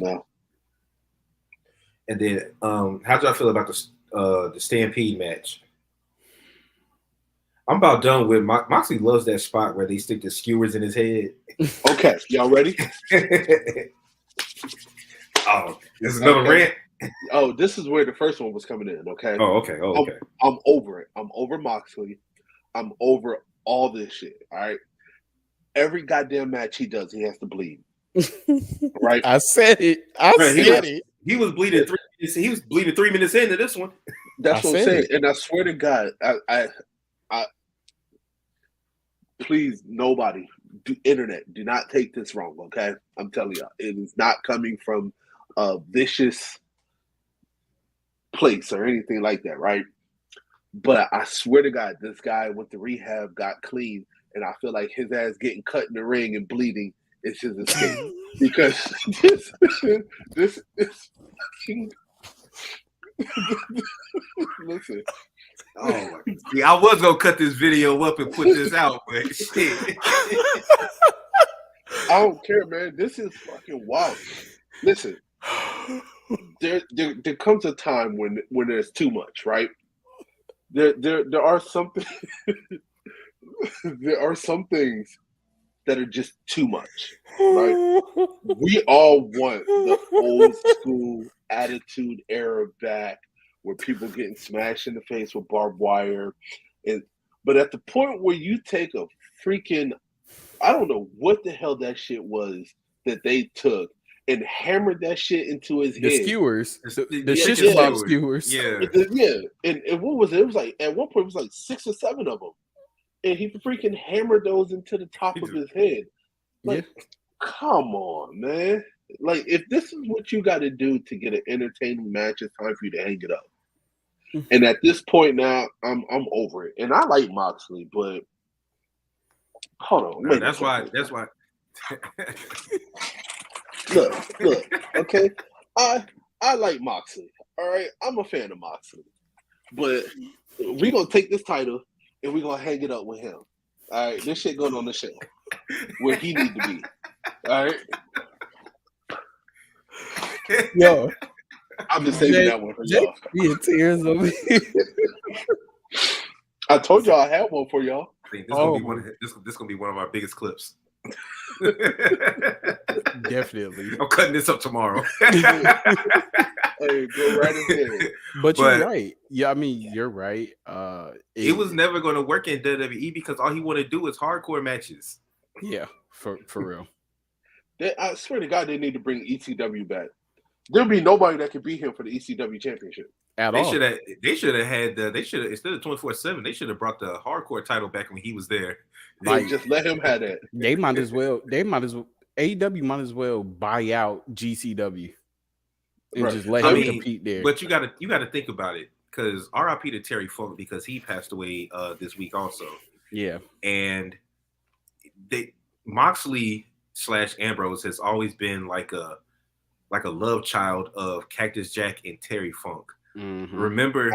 And then, how do I feel about the Stampede match? I'm about done with Moxley loves that spot where they stick the skewers in his head. Okay, y'all ready? Oh, this is another rant. Oh, this is where the first one was coming in. Okay. Oh, okay. Oh, okay. I'm over it. I'm over Moxley. I'm over all this shit. All right. Every goddamn match he does, he has to bleed. Right. I said it. He was bleeding 3 minutes. He was bleeding 3 minutes into this one. That's what I'm saying. And I swear to God, I please, nobody, internet, do not take this wrong. Okay, I'm telling you, it is not coming from a vicious place or anything like that, right? But I swear to God, this guy went to rehab, got clean, and I feel like his ass getting cut in the ring and bleeding is his escape because this is fucking. Listen. Oh, see, I was gonna cut this video up and put this out, but shit. I don't care, man. This is fucking wild. Listen, there comes a time when there's too much, right? There are something. There are some things that are just too much, right? We all want the old school attitude era back, where people getting smashed in the face with barbed wire, but at the point where you take a freaking, I don't know what the hell that shit was that they took and hammered that shit into his head. The skewers, the shish kebab skewers. Yeah. And what was it? It was like at one point it was like 6 or 7 of them, and he freaking hammered those into the top of his head. Like, come on, man. Like, if this is what you got to do to get an entertaining match, it's time for you to hang it up. And at this point now, I'm over it. And I like Moxley, but hold on. No, that's why. Look. Okay, I like Moxley. All right, I'm a fan of Moxley, but we're gonna take this title and we're gonna hang it up with him. All right, this shit going on the shelf where he need to be. All right. Yo, I'm just saving that one for y'all. Be in tears over here. I told y'all I had one for y'all. I think this gonna be one of our biggest clips. Definitely. I'm cutting this up tomorrow. Hey, go right ahead. But you're right. Yeah, I mean, you're right. It was never going to work in WWE because all he wanted to do is hardcore matches. Yeah, for real. I swear to God, they need to bring ECW back. There'll be nobody that could beat him for the ECW championship. They should have had instead of 24/7, they should have brought the hardcore title back when he was there. Like, just let him have that. They might as well AEW might as well buy out GCW and just let him compete there. But you gotta think about it, because RIP to Terry Funk, because he passed away this week also. Yeah. And Moxley / Ambrose has always been like a love child of Cactus Jack and Terry Funk. Mm-hmm. Remember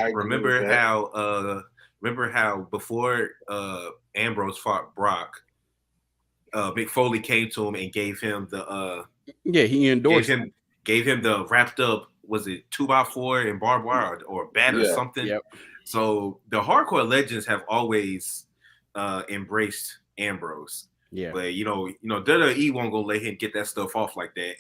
how before Ambrose fought Brock, Mick Foley came to him and gave him the he endorsed gave him the wrapped up, was it 2x4 and barbed wire or bat or something? Yep. So the hardcore legends have always embraced Ambrose. Yeah, but you know, WWE won't go let him get that stuff off like that.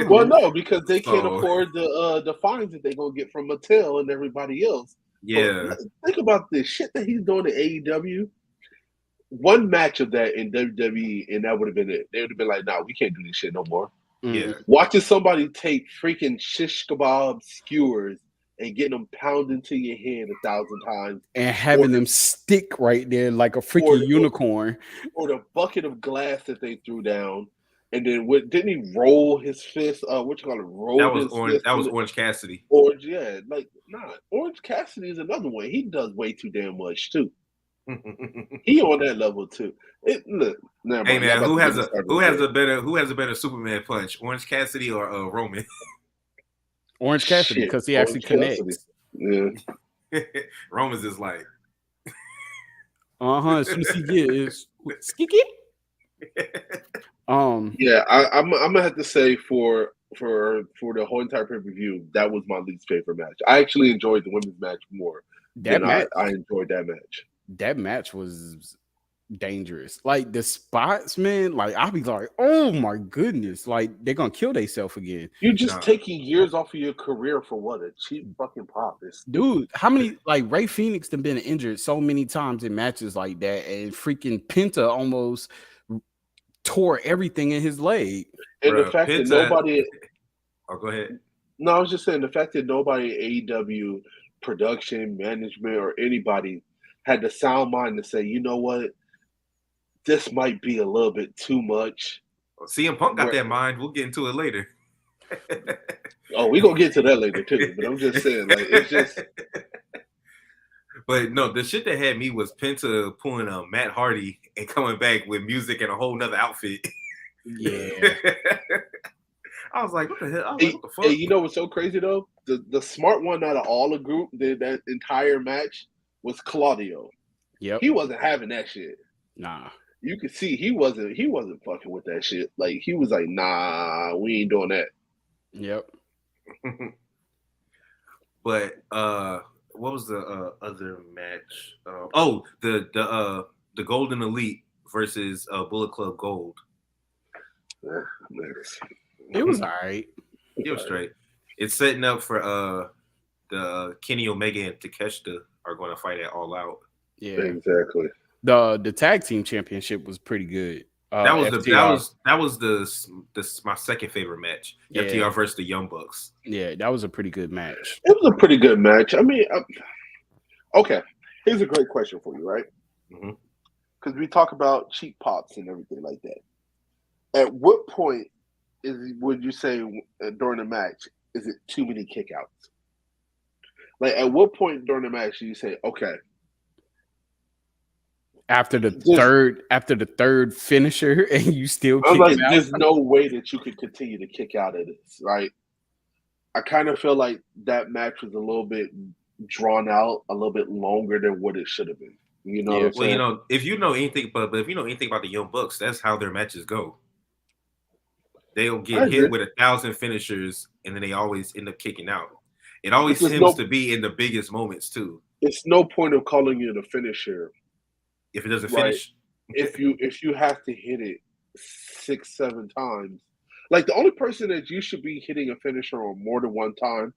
Well, no, because they can't afford the fines that they're gonna get from Mattel and everybody else. Yeah, but think about this shit that he's doing in AEW. One match of that in WWE, and that would have been it. They would have been like, "Nah, we can't do this shit no more." Yeah, watching somebody take freaking shish kebab skewers and getting them pounded into your head 1,000 times, and having them stick right there like a freaking unicorn, or the bucket of glass that they threw down, and then didn't he roll his fist? What you call it? Roll. That was Orange Cassidy. Orange, yeah, Orange Cassidy is another one. He does way too damn much too. He on that level too. Hey man, who has a better Superman punch, Orange Cassidy or Roman? Orange Cassidy, because he actually connects. Yeah. Roman's is like, as soon as he gets skiki. Yeah, I'm gonna have to say for the whole entire pay-per-view, that was my least favorite match. I actually enjoyed the women's match more. I enjoyed that match. that match was dangerous. Like the spots, man, like I'll be like, oh my goodness, like they're gonna kill themselves again. You're just taking years off of your career for what? A cheap fucking pop. Dude, how many, like Ray Phoenix have been injured so many times in matches like that, and freaking Penta almost tore everything in his leg. And bruh, the fact that nobody go ahead. No, I was just saying the fact that nobody at AEW production, management, or anybody had the sound mind to say, you know what, this might be a little bit too much. Well, CM Punk got that mind. We'll get into it later. Oh, we're gonna get to that later too. But I'm just saying, like, it's just. But no, the shit that had me was Penta pulling a Matt Hardy and coming back with music and a whole nother outfit. Yeah. I was like, what the hell? I was like, what the fuck? Hey, you know what's so crazy though? The smart one out of all the group that entire match was Claudio. Yep. He wasn't having that shit. Nah. You could see he wasn't fucking with that shit. Like he was like, nah, we ain't doing that. Yep. But what was the other match? The Golden Elite versus Bullet Club Gold. It was all right. It was straight. It's setting up for the Kenny Omega and Takeshita are going to fight at All Out. Yeah, exactly. The tag team championship was pretty good. That was my second favorite match. Yeah. FTR versus the Young Bucks. Yeah, that was a pretty good match. It was a pretty good match. I mean, okay. Here's a great question for you, right? Because we talk about cheap pops and everything like that. At what point would you say during the match is it too many kickouts? Like, at what point during the match do you say, okay? After the third finisher, and you still kick like, out? There's no way that you could continue to kick out of this, right? I kind of feel like that match was a little bit drawn out, a little bit longer than what it should have been. You know what I'm saying? You know, if you know anything, but if you know anything about the Young Bucks, that's how their matches go. They'll get hit with 1,000 finishers, and then they always end up kicking out. It always seems to be in the biggest moments too. It's no point of calling it a finisher if it doesn't finish. if you have to hit it 6-7 times, like the only person that you should be hitting a finisher on more than one time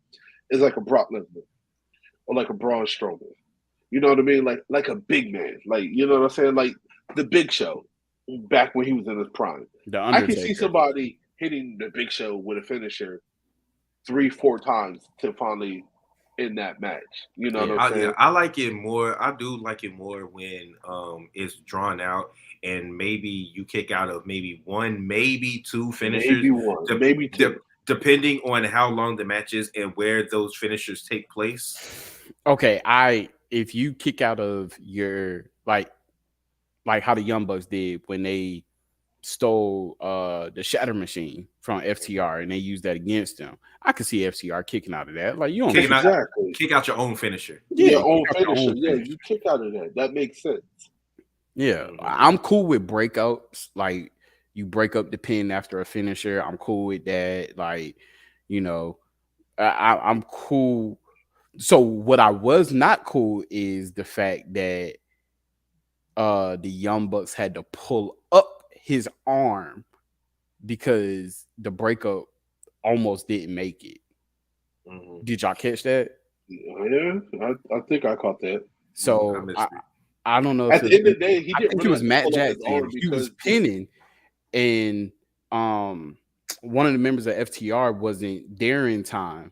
is like a Brock Lesnar or like a Braun Strowman. You know what I mean? Like a big man. Like, you know what I'm saying? Like the Big Show back when he was in his prime. I can see somebody hitting the Big Show with a finisher 3-4 times to finally end that match. You know what I'm saying? I like it more. I do like it more when it's drawn out and maybe you kick out of maybe one, maybe two finishers. Maybe one, maybe two. Depending on how long the match is and where those finishers take place. Okay, if you kick out of your like how the Young Bucks did when they stole the Shatter Machine from FTR and they used that against them, I could see FTR kicking out of that. Like, you don't kick out your own finisher. Yeah, your own finisher. Yeah, you kick out of that. That makes sense. Yeah, I'm cool with breakouts. Like, you break up the pin after a finisher. I'm cool with that. Like, you know, I'm cool. So what I was not cool is the fact that the Young Bucks had to pull up his arm because the breakup almost didn't make it. Did y'all catch that? Yeah, I think I caught that. So I don't know. At the end of the day, I think it was Matt Jackson. He was pinning, and one of the members of FTR wasn't there in time,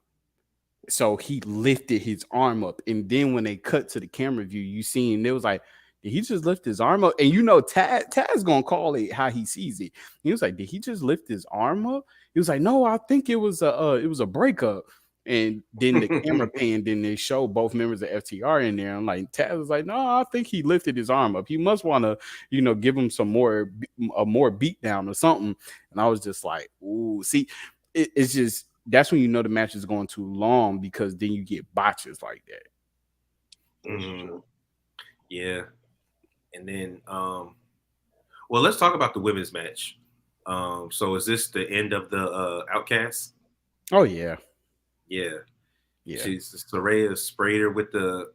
so he lifted his arm up. And then when they cut to the camera view, you seen it was like, did he just lift his arm up? And you know, Taz gonna call it how he sees it. He was like, did he just lift his arm up? He was like, no, I think it was a breakup. And then the camera panned, then they show both members of FTR in there. I'm like, Taz was like, no, I think he lifted his arm up. He must want to, you know, give him a more beat down or something. And I was just like, ooh, see, it's just, that's when you know the match is going too long, because then you get botches like that. Yeah. And then, well, let's talk about the women's match. So is this the end of the Outcast? Oh, yeah. Yeah. Yeah. Saraya sprayed her with the.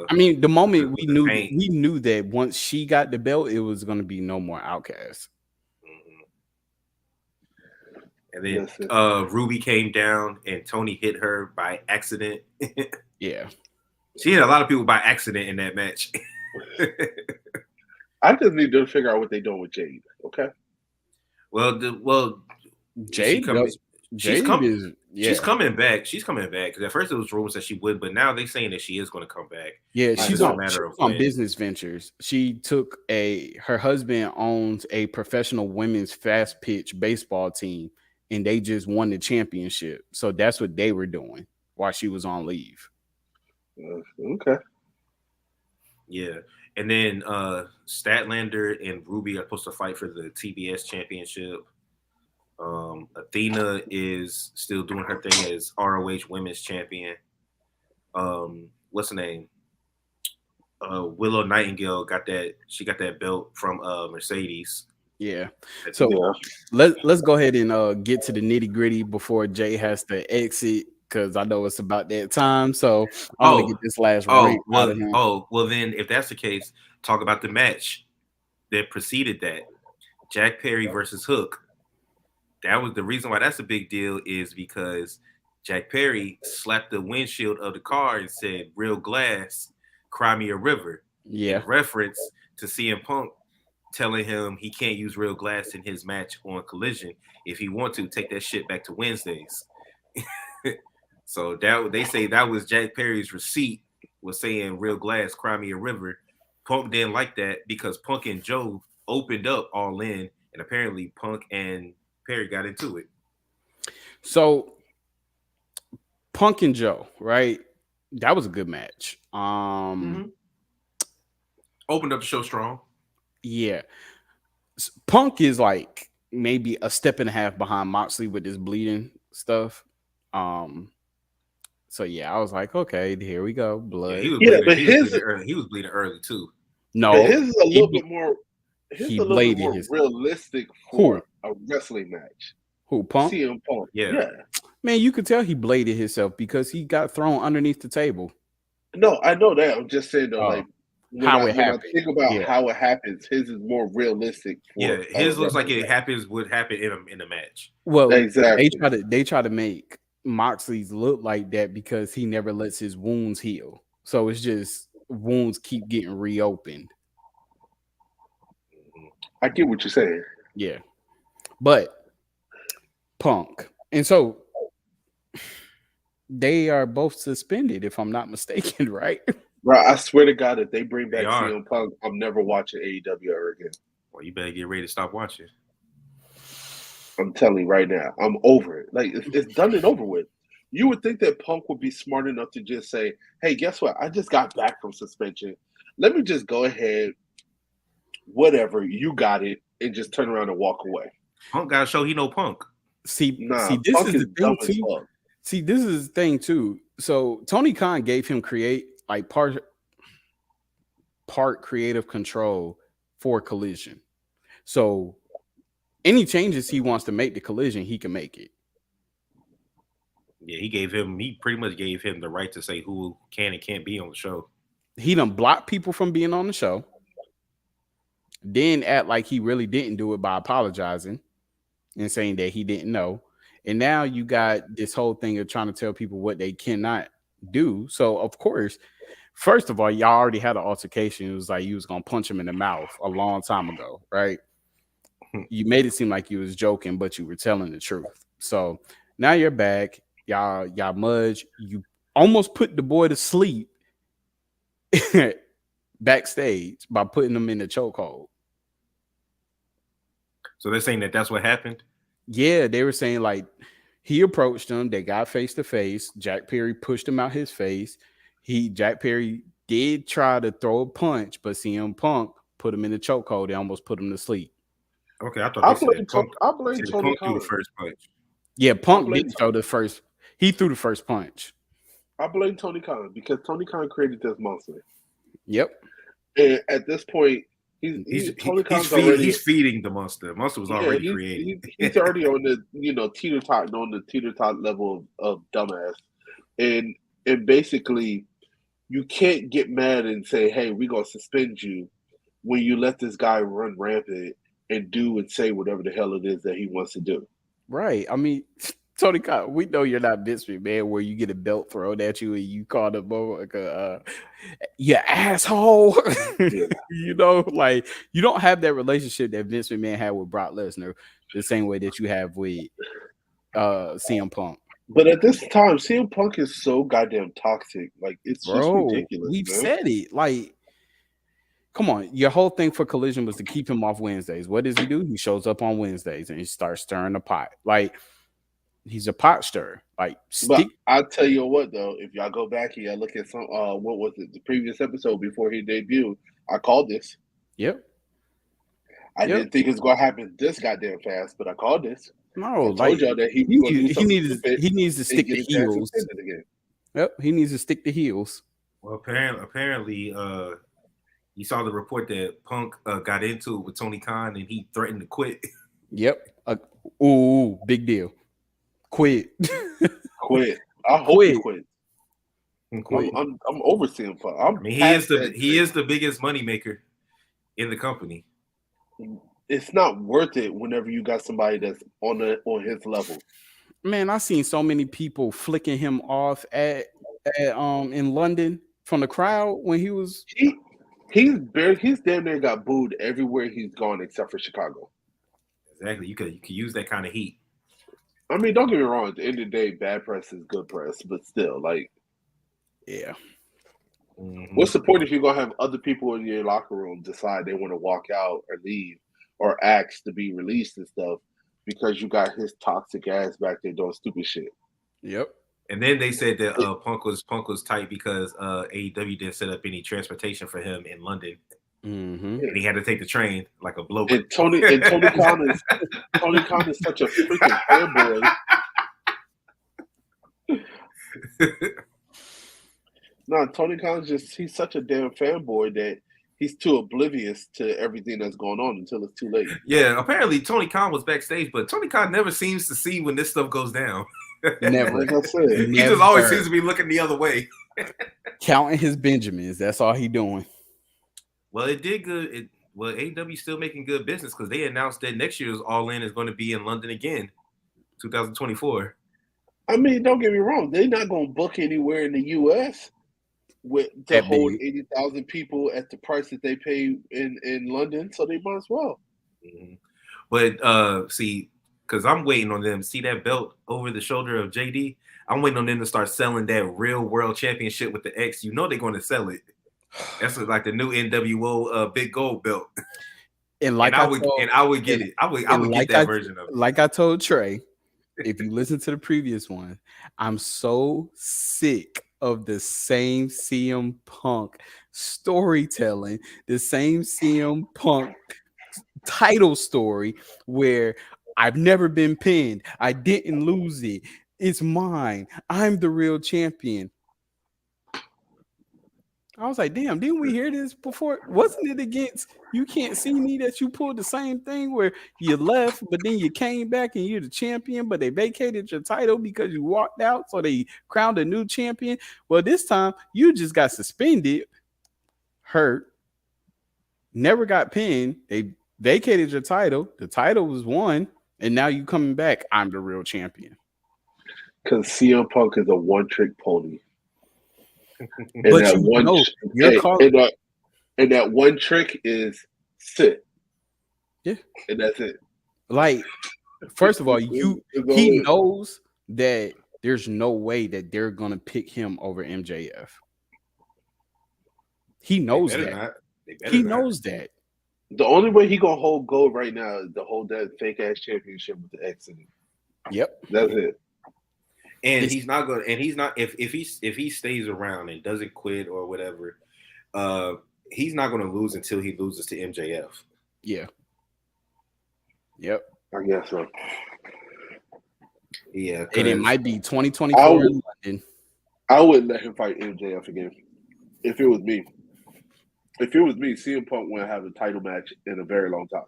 I mean, the moment with we the knew paint. we knew that once she got the belt, it was going to be no more Outcast. And then Ruby came down and Tony hit her by accident. Yeah. She hit a lot of people by accident in that match. I just need to figure out what they're doing with Jade. Okay. Jade she's coming back. She's coming back because at first it was rumors that she would, but now they're saying that she is going to come back. Yeah, she's on business ventures. She took her husband owns a professional women's fast pitch baseball team, and they just won the championship. So that's what they were doing while she was on leave. Okay. Yeah. And then Statlander and Ruby are supposed to fight for the TBS championship. Athena is still doing her thing as ROH women's champion. What's her name? Willow Nightingale got that belt from Mercedes. Yeah. So let's go ahead and get to the nitty-gritty before Jay has to exit, because I know it's about that time. So I'm gonna get this last rant out of him. Well, then if that's the case, talk about the match that preceded that. Jack Perry versus Hook. That was the reason why that's a big deal, is because Jack Perry slapped the windshield of the car and said, "Real glass, cry me a river." Yeah. In reference to CM Punk telling him he can't use real glass in his match on Collision. If he want to, take that shit back to Wednesdays. So they say that was Jack Perry's receipt, was saying real glass, cry me a river. Punk didn't like that because Punk and Joe opened up All In, and apparently Punk and Perry got into it. So Punk and Joe, right? That was a good match. Opened up the show strong. Yeah. Punk is like maybe a step and a half behind Moxley with this bleeding stuff. So yeah, I was like, okay, here we go. Blood. Yeah, he was bleeding early too. No, his is a little bit more. His a little bit more realistic for a wrestling match. Who, Punk? CM Punk. Yeah. Man, you could tell he bladed himself because he got thrown underneath the table. No, I know that. I'm just saying though, like when I think about how it happens, his is more realistic. His looks like it would happen in a match. Well, exactly. They try to make Moxley's look like that because he never lets his wounds heal. So it's just wounds keep getting reopened. I get what you're saying. Yeah. But Punk. And so they are both suspended, if I'm not mistaken, right? Bro, I swear to God, if they bring back CM Punk, I'm never watching AEW ever again. Well, you better get ready to stop watching. I'm telling you right now, I'm over it. Like, it's done and over with. You would think that Punk would be smart enough to just say, hey, guess what? I just got back from suspension. Let me just go ahead, whatever, you got it, and just turn around and walk away. Punk got to show he know Punk. See, this is the thing too. See, this is the thing too. So Tony Khan gave him part creative control for Collision. So any changes he wants to make to Collision, he can make it. Yeah, he pretty much gave him the right to say who can and can't be on the show. He done blocked people from being on the show. Then act like he really didn't do it by apologizing and saying that he didn't know. And now you got this whole thing of trying to tell people what they cannot do. So, of course, first of all, y'all already had an altercation. It was like you was going to punch him in the mouth a long time ago, right? You made it seem like you was joking, but you were telling the truth. So now you're back. Y'all mudge. You almost put the boy to sleep backstage by putting him in the chokehold. So they're saying that that's what happened? Yeah, they were saying like he approached him. They got face to face. Jack Perry pushed him out his face. Jack Perry did try to throw a punch, but CM Punk put him in the chokehold. They almost put him to sleep. Okay, I thought they said Punk threw the first punch. Yeah, Punk didn't throw the first. He threw the first punch. I blame Tony Khan because Tony Khan created this monster. Yep. And at this point, he's feeding the monster. The monster was already created. He's already on the teeter tot level of dumbass. And And basically, you can't get mad and say, "Hey, we're gonna suspend you," when you let this guy run rampant and do and say whatever the hell it is that he wants to do. Right. I mean, Tony Khan, we know you're not Vince McMahon where you get a belt thrown at you and you call the like you asshole. Yeah. You know, like you don't have that relationship that Vince McMahon had with Brock Lesnar the same way that you have with CM Punk. But at this time, CM Punk is so goddamn toxic. Like, it's just Bro, ridiculous, we've man. said it. Like, come on, your whole thing for Collision was to keep him off Wednesdays. What does he do? He shows up on Wednesdays and he starts stirring the pot. Like, he's a pot stirrer. Like, But I'll tell you what, though, if y'all go back here, look at some what was it, the previous episode before he debuted, I called this. Yep. I didn't think it was gonna happen this goddamn fast, but I called this. No, I told y'all that he needs to stick to heels. Yep, he needs to stick to heels. Well, apparently, you saw the report that Punk got into it with Tony Khan and he threatened to quit. Yep. Ooh, big deal. Quit. Quit. I hope he quits. I'm overseeing Punk. I mean, he is the biggest moneymaker in the company. It's not worth it whenever you got somebody that's on his level. Man, I've seen so many people flicking him off at in London from the crowd when he was. He's damn near got booed everywhere he's gone except for Chicago. Exactly. You could use that kind of heat. I mean, don't get me wrong. At the end of the day, bad press is good press, but still, like, yeah. Mm-hmm. What's the point if you're gonna have other people in your locker room decide they want to walk out or leave or ask to be released and stuff because you got his toxic ass back there doing stupid shit? Yep. And then they said that Punk was tight because AEW didn't set up any transportation for him in London, and he had to take the train like a bloke. And Tony Khan is such a freaking fanboy. No, Tony Khan's he's such a damn fanboy that he's too oblivious to everything that's going on until it's too late. Yeah, apparently Tony Khan was backstage, but Tony Khan never seems to see when this stuff goes down. Never. Like I said, he just always seems to be looking the other way. Counting his Benjamins. That's all he doing. Well, it did good. AEW still making good business because they announced that next year's All In is going to be in London again, 2024. I mean, don't get me wrong. They're not going to book anywhere in the U.S. to hold 80,000 people at the price that they pay in London, so they might as well. Mm-hmm. But see, because I'm waiting on them. See that belt over the shoulder of JD? I'm waiting on them to start selling that real world championship with the X. You know they're going to sell it. That's like the new NWO big gold belt. And I would get it. I would get that version of it. Like I told Trey, if you listen to the previous one, I'm so sick of the same CM Punk storytelling, the same CM Punk title story where I've never been pinned. I didn't lose it. It's mine. I'm the real champion. I was like, damn, didn't we hear this before? Wasn't it against You Can't See Me that you pulled the same thing where you left, but then you came back and you're the champion, but they vacated your title because you walked out, so they crowned a new champion? Well, this time you just got suspended, hurt, never got pinned. They vacated your title. The title was won, and now you coming back. I'm the real champion. Because CM Punk is a one-trick pony. And but that one trick is sit. Yeah. And that's it. Like, first of all, he knows that there's no way that they're gonna pick him over MJF. He knows that. He knows that. The only way he gonna hold gold right now is to hold that fake ass championship with the X in it. Yep. That's it. And he's not going. And he's not. If he stays around and doesn't quit or whatever, he's not going to lose until he loses to MJF. Yeah. Yep. I guess so. Yeah. And it might be 2024 in London. I wouldn't let him fight MJF again. If it was me, CM Punk wouldn't have a title match in a very long time.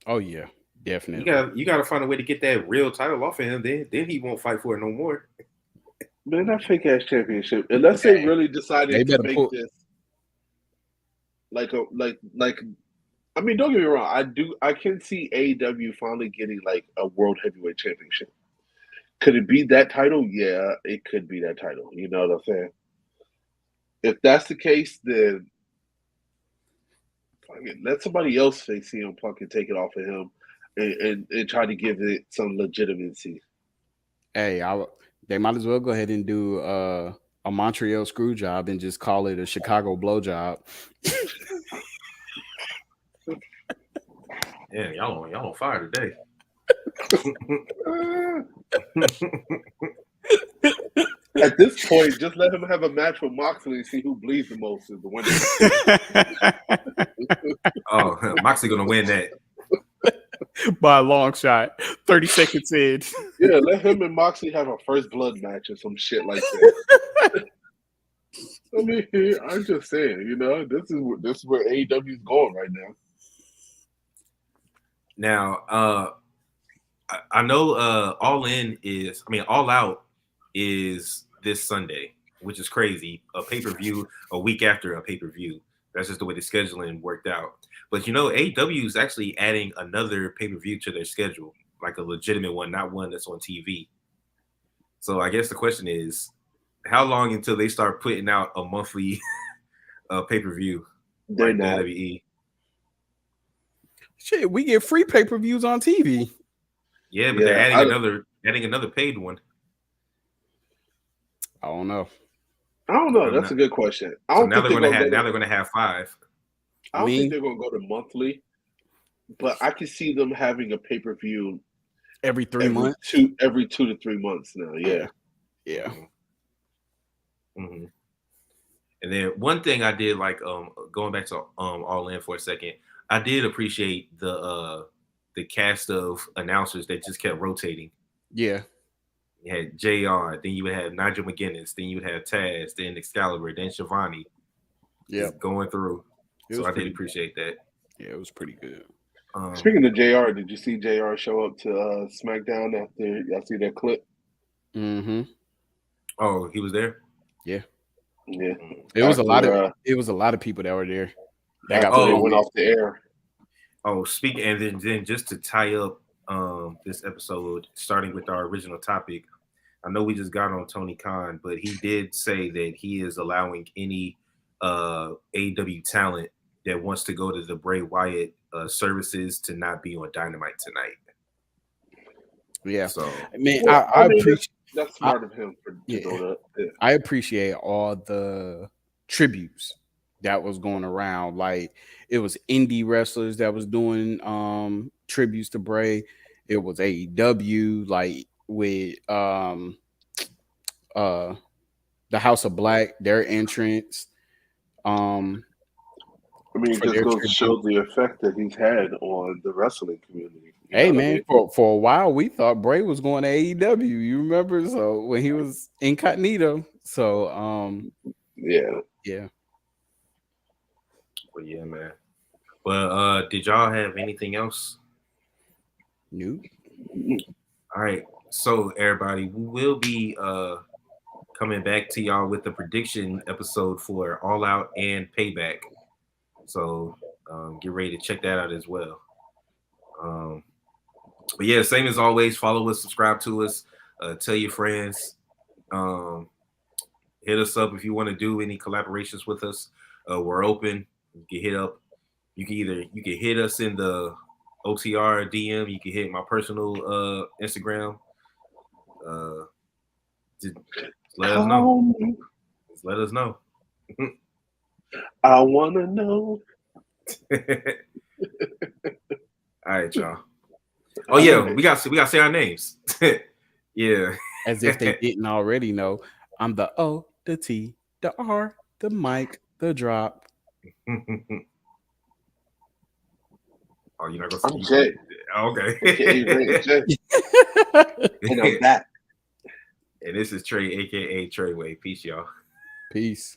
Oh yeah. Definitely. You got to find a way to get that real title off of him. Then he won't fight for it no more. Man, that fake ass championship. Unless they really They decided to better make pull. this like a like. I mean, don't get me wrong. I can see AEW finally getting like a world heavyweight championship. Could it be that title? Yeah, it could be that title. You know what I'm saying? If that's the case, then let somebody else face CM Punk and take it off of him, and try to give it some legitimacy. Hey, they might as well go ahead and do a Montreal screw job and just call it a Chicago blow job. Yeah, y'all on fire today. At this point, just let him have a match with Moxley and see who bleeds the most is the winner. Oh, Moxley gonna win that by a long shot. 30 seconds in. Yeah, let him and Moxley have a first blood match or some shit like that. I mean, I'm just saying, you know, this is where AEW is going right now. Now, I know All Out is this Sunday, which is crazy. A pay-per-view a week after a pay-per-view. That's just the way the scheduling worked out. But you know, AEW is actually adding another pay-per-view to their schedule, like a legitimate one, not one that's on TV. So I guess the question is, how long until they start putting out a monthly pay-per-view like WWE? Shit, we get free pay-per-views on TV. Yeah, but they're adding another paid one. I don't know. That's a good question. Now they're gonna have 5. I don't think they're gonna go to monthly, but I can see them having a pay-per-view every 3 months. Every 2 to 3 months now. Yeah. Mm-hmm. And then one thing I did like, going back to All In for a second, I did appreciate the cast of announcers that just kept rotating. Yeah. You had JR, then you would have Nigel McGuinness, then you would have Taz, then Excalibur, then Shivani. Yeah, going through. So I did appreciate that. Yeah, it was pretty good. Speaking of JR, did you see JR show up to SmackDown after y'all see that clip? Mm-hmm. Oh, he was there? Yeah. Yeah. It was a lot of people that were there. That went off the air. Oh, speaking, and then just to tie up this episode, starting with our original topic, I know we just got on Tony Khan, but he did say that he is allowing any AEW talent that wants to go to the Bray Wyatt services to not be on Dynamite tonight. Yeah. So I mean, I appreciate that's smart of him for doing that. Yeah. I appreciate all the tributes that was going around. Like, it was indie wrestlers that was doing tributes to Bray. It was AEW, like with the House of Black, their entrance. I mean, it just goes to show the effect that he's had on the wrestling community. Hey, man, for a while, we thought Bray was going to AEW. You remember? So when he was incognito. So, yeah. Well, yeah, man. Well, did y'all have anything else? No. All right. So, everybody, we will be coming back to y'all with the prediction episode for All Out and Payback. So, get ready to check that out as well. But yeah, same as always, follow us, subscribe to us, tell your friends, hit us up if you want to do any collaborations with us. We're open. You can hit up. You can hit us in the OTR DM. You can hit my personal Instagram. Just let us know. Just let us know. I wanna know. All right, y'all. Oh yeah, we got to say our names. Yeah. As if they didn't already know. I'm the O, the T, the R, the mic, the drop. Oh, you're not gonna I'm Jay. Okay. Jay. And I'm back. And this is Trey, aka Treyway. Peace, y'all. Peace.